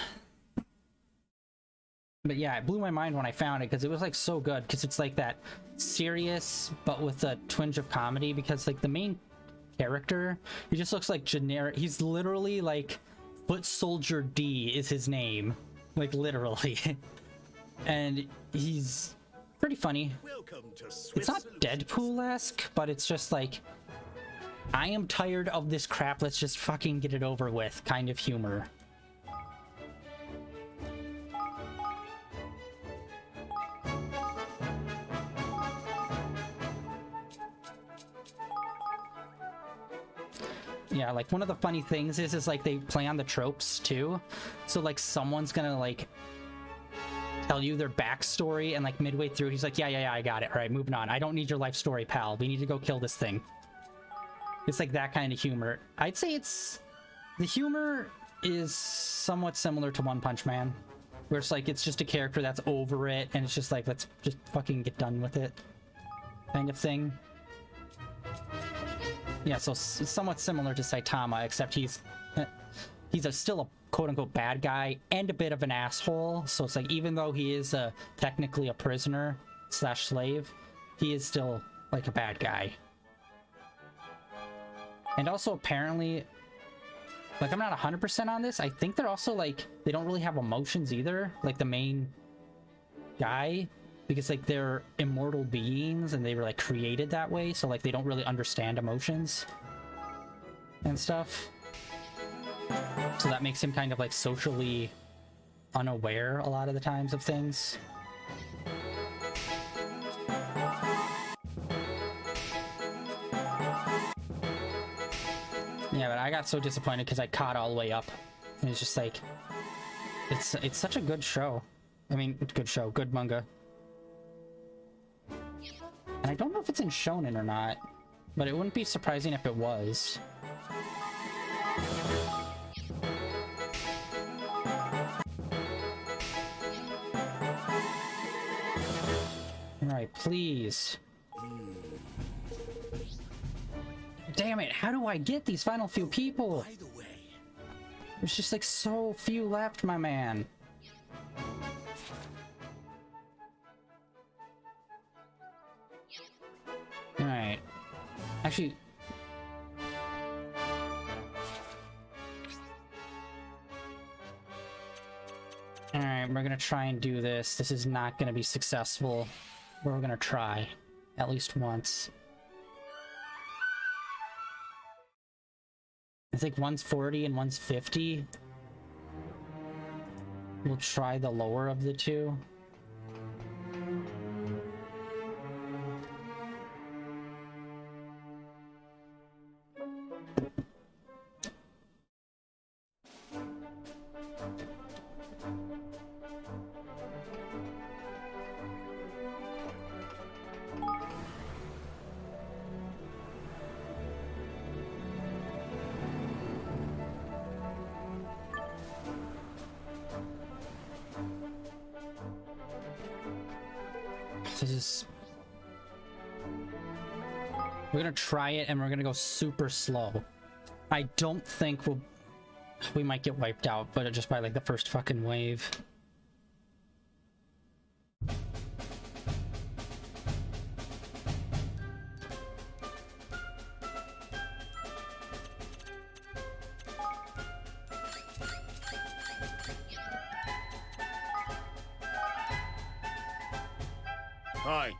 [SPEAKER 1] But yeah, it blew my mind when I found it, because it was like so good, because it's like that serious but with a twinge of comedy, because like the main character, he just looks like generic. He's literally like Foot Soldier D is his name, like literally. And he's pretty funny. It's not Deadpool-esque, but it's just like, I am tired of this crap, let's just fucking get it over with kind of humor. Yeah, like one of the funny things is like they play on the tropes too. So like someone's gonna like tell you their backstory, and like midway through he's like, yeah, I got it. All right, moving on. I don't need your life story, pal. We need to go kill this thing. It's like that kind of humor. I'd say the humor is somewhat similar to One Punch Man, where it's like it's just a character that's over it, and it's just like, let's just fucking get done with it kind of thing. Yeah, so somewhat similar to Saitama, except he's still a quote-unquote bad guy and a bit of an asshole. So it's like, even though he is technically a prisoner slash slave, he is still like a bad guy. And also apparently, like, I'm not 100% on this, I think they're also like, they don't really have emotions either, like the main guy, because like they're immortal beings and they were like created that way, so like they don't really understand emotions and stuff. So that makes him kind of like socially unaware a lot of the times of things. Yeah, but I got so disappointed because I caught all the way up. And it's just like, it's such a good show. I mean, good show, good manga. And I don't know if it's in Shonen or not, but it wouldn't be surprising if it was. Alright, please. Damn it, how do I get these final few people?
[SPEAKER 5] By the way,
[SPEAKER 1] There's just like so few left, my man. Alright. Actually... Alright, we're gonna try and do this. This is not gonna be successful. But we're gonna try. At least once. I think one's 40 and one's 50. We'll try the lower of the two. This is... We're gonna try it and we're gonna go super slow. I don't think we might get wiped out, but just by like the first fucking wave.
[SPEAKER 5] hi.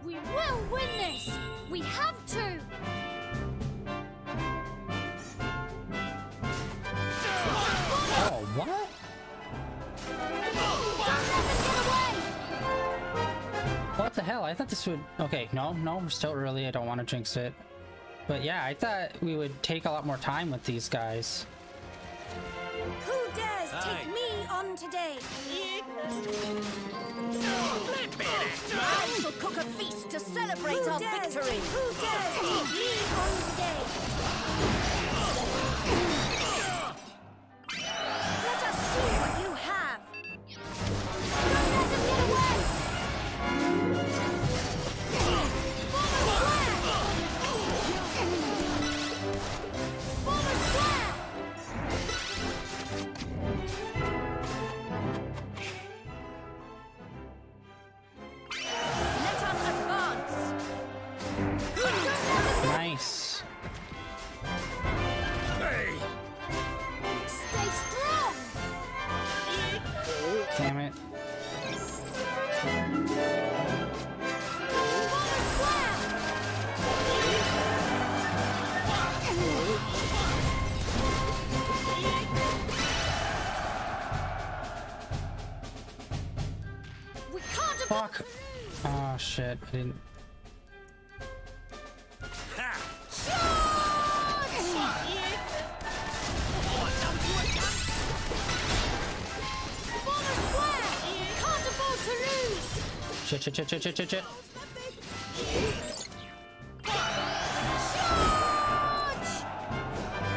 [SPEAKER 3] We will win this! We have to!
[SPEAKER 1] Oh, what? What the hell? I thought this would... Okay, no, we're still early. I don't want to jinx it. But yeah, I thought we would take a lot more time with these guys.
[SPEAKER 4] Who dares take me on today? I shall cook a feast to celebrate our victory. Who dares take me on today? Let us see what you have.
[SPEAKER 3] Don't let them get away! Form a square!
[SPEAKER 4] Let us advance.
[SPEAKER 1] Nice.
[SPEAKER 5] Hey!
[SPEAKER 3] Stay strong!
[SPEAKER 1] Damn it.
[SPEAKER 3] Form a square! We can't afford
[SPEAKER 1] Fuck. Oh shit, I didn't...
[SPEAKER 3] Form a square! Can't afford to lose!
[SPEAKER 1] Shit.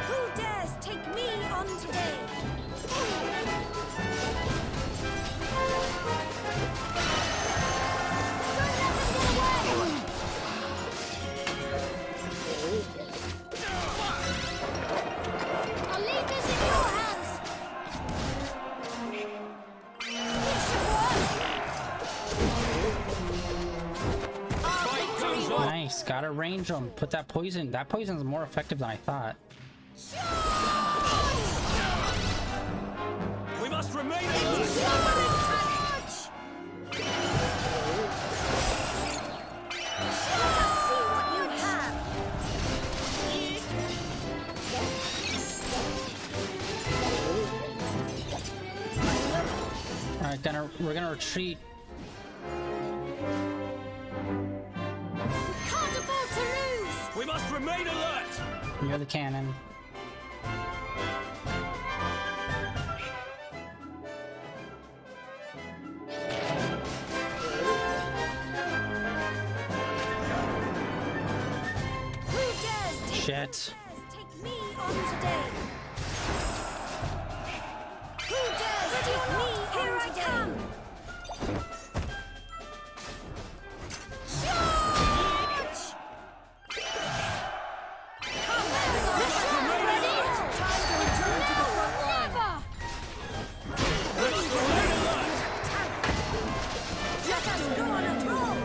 [SPEAKER 4] Who dares take me on today?
[SPEAKER 3] Don't let them get away!
[SPEAKER 1] Just gotta range them. Put that poison. That poison's more effective than I thought.
[SPEAKER 2] We must remain alert!
[SPEAKER 1] Alright, we're gonna retreat.
[SPEAKER 3] Can't afford to lose!
[SPEAKER 2] We must remain alert!
[SPEAKER 1] Near the cannon. Shit.
[SPEAKER 4] Take me on today. Who dares take me on today? Charge! Come on, ready? Time to return to the front line. Let us go on a roll.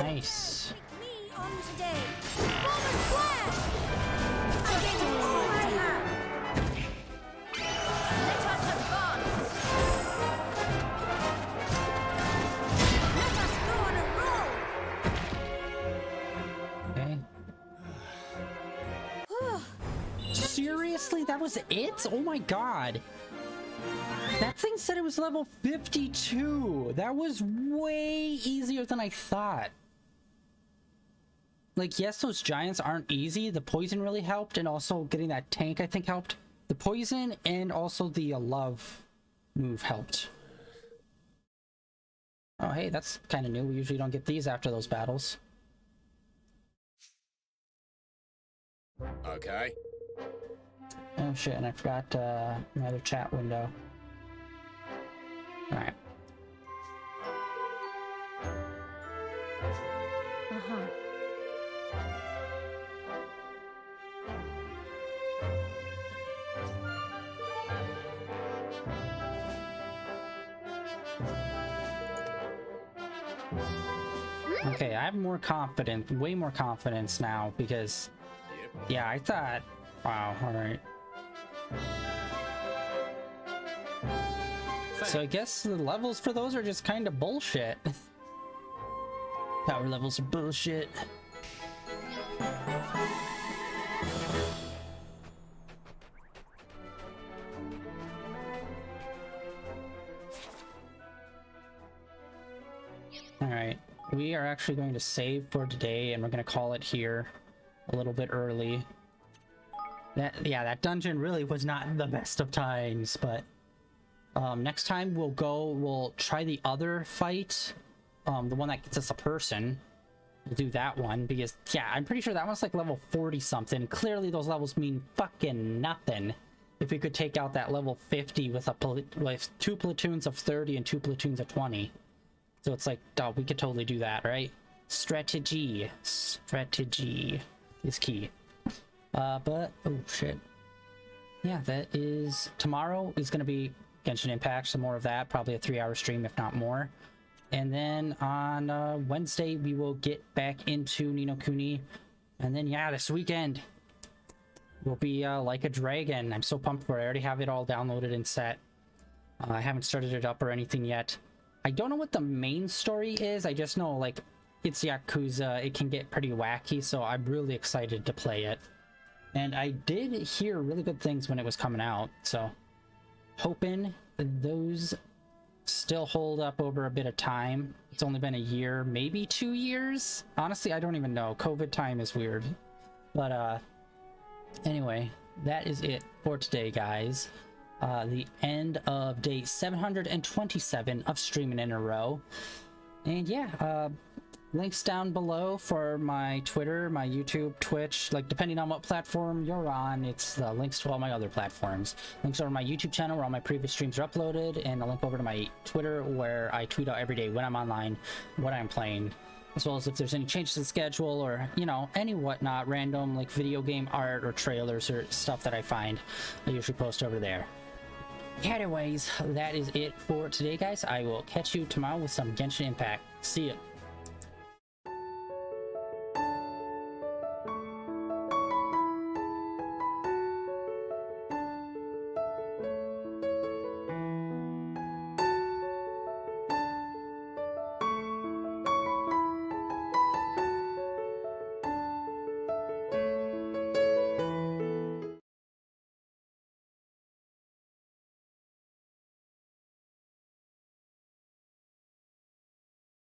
[SPEAKER 1] Nice.
[SPEAKER 4] Take me on today. Form a square. I'll give you all I have. Let us advance. Let us go on a roll.
[SPEAKER 1] Okay. Seriously? That was it? Oh my god. That thing said it was level 52. That was way easier than I thought. Like, yes, those giants aren't easy. The poison really helped, and also getting that tank, I think, helped. The poison and also the love move helped. Oh, hey, that's kind of new. We usually don't get these after those battles.
[SPEAKER 5] Okay.
[SPEAKER 1] Oh shit, and I forgot my other chat window. Alright. Okay, I have more confidence, way more confidence now, because yeah, I thought, wow, alright. So I guess the levels for those are just kind of bullshit. Power levels are bullshit. Alright, we are actually going to save for today, and we're going to call it here a little bit early. That dungeon really was not the best of times, but next time we'll try the other fight, the one that gets us a person. We'll do that one, because yeah, I'm pretty sure that one's like level 40 something. Clearly those levels mean fucking nothing if we could take out that level 50 with with 2 platoons of 30 and 2 platoons of 20. So it's like, oh, we could totally do that, right? Strategy is key. But oh shit, yeah, that is tomorrow is gonna be Genshin Impact, some more of that, probably a 3-hour stream if not more. And then on Wednesday we will get back into Ni no Kuni, and then yeah, this weekend will be Like a Dragon. I'm so pumped for it. I already have it all downloaded and set. I haven't started it up or anything yet. I don't know what the main story is. I just know like it's Yakuza. It can get pretty wacky, so I'm really excited to play it. And I did hear really good things when it was coming out, so hoping those still hold up over a bit of time. It's only been a year, maybe 2 years. Honestly, I don't even know. COVID time is weird. But anyway, that is it for today, guys. The end of day 727 of streaming in a row. And yeah, links down below for my Twitter, my YouTube, Twitch, like depending on what platform you're on, it's the links to all my other platforms. Links over to my YouTube channel where all my previous streams are uploaded, and a link over to my Twitter where I tweet out every day when I'm online, what I'm playing, as well as if there's any changes to the schedule or, you know, any whatnot, random like video game art or trailers or stuff that I find, I usually post over there. Anyways, that is it for today, guys. I will catch you tomorrow with some Genshin Impact. See ya.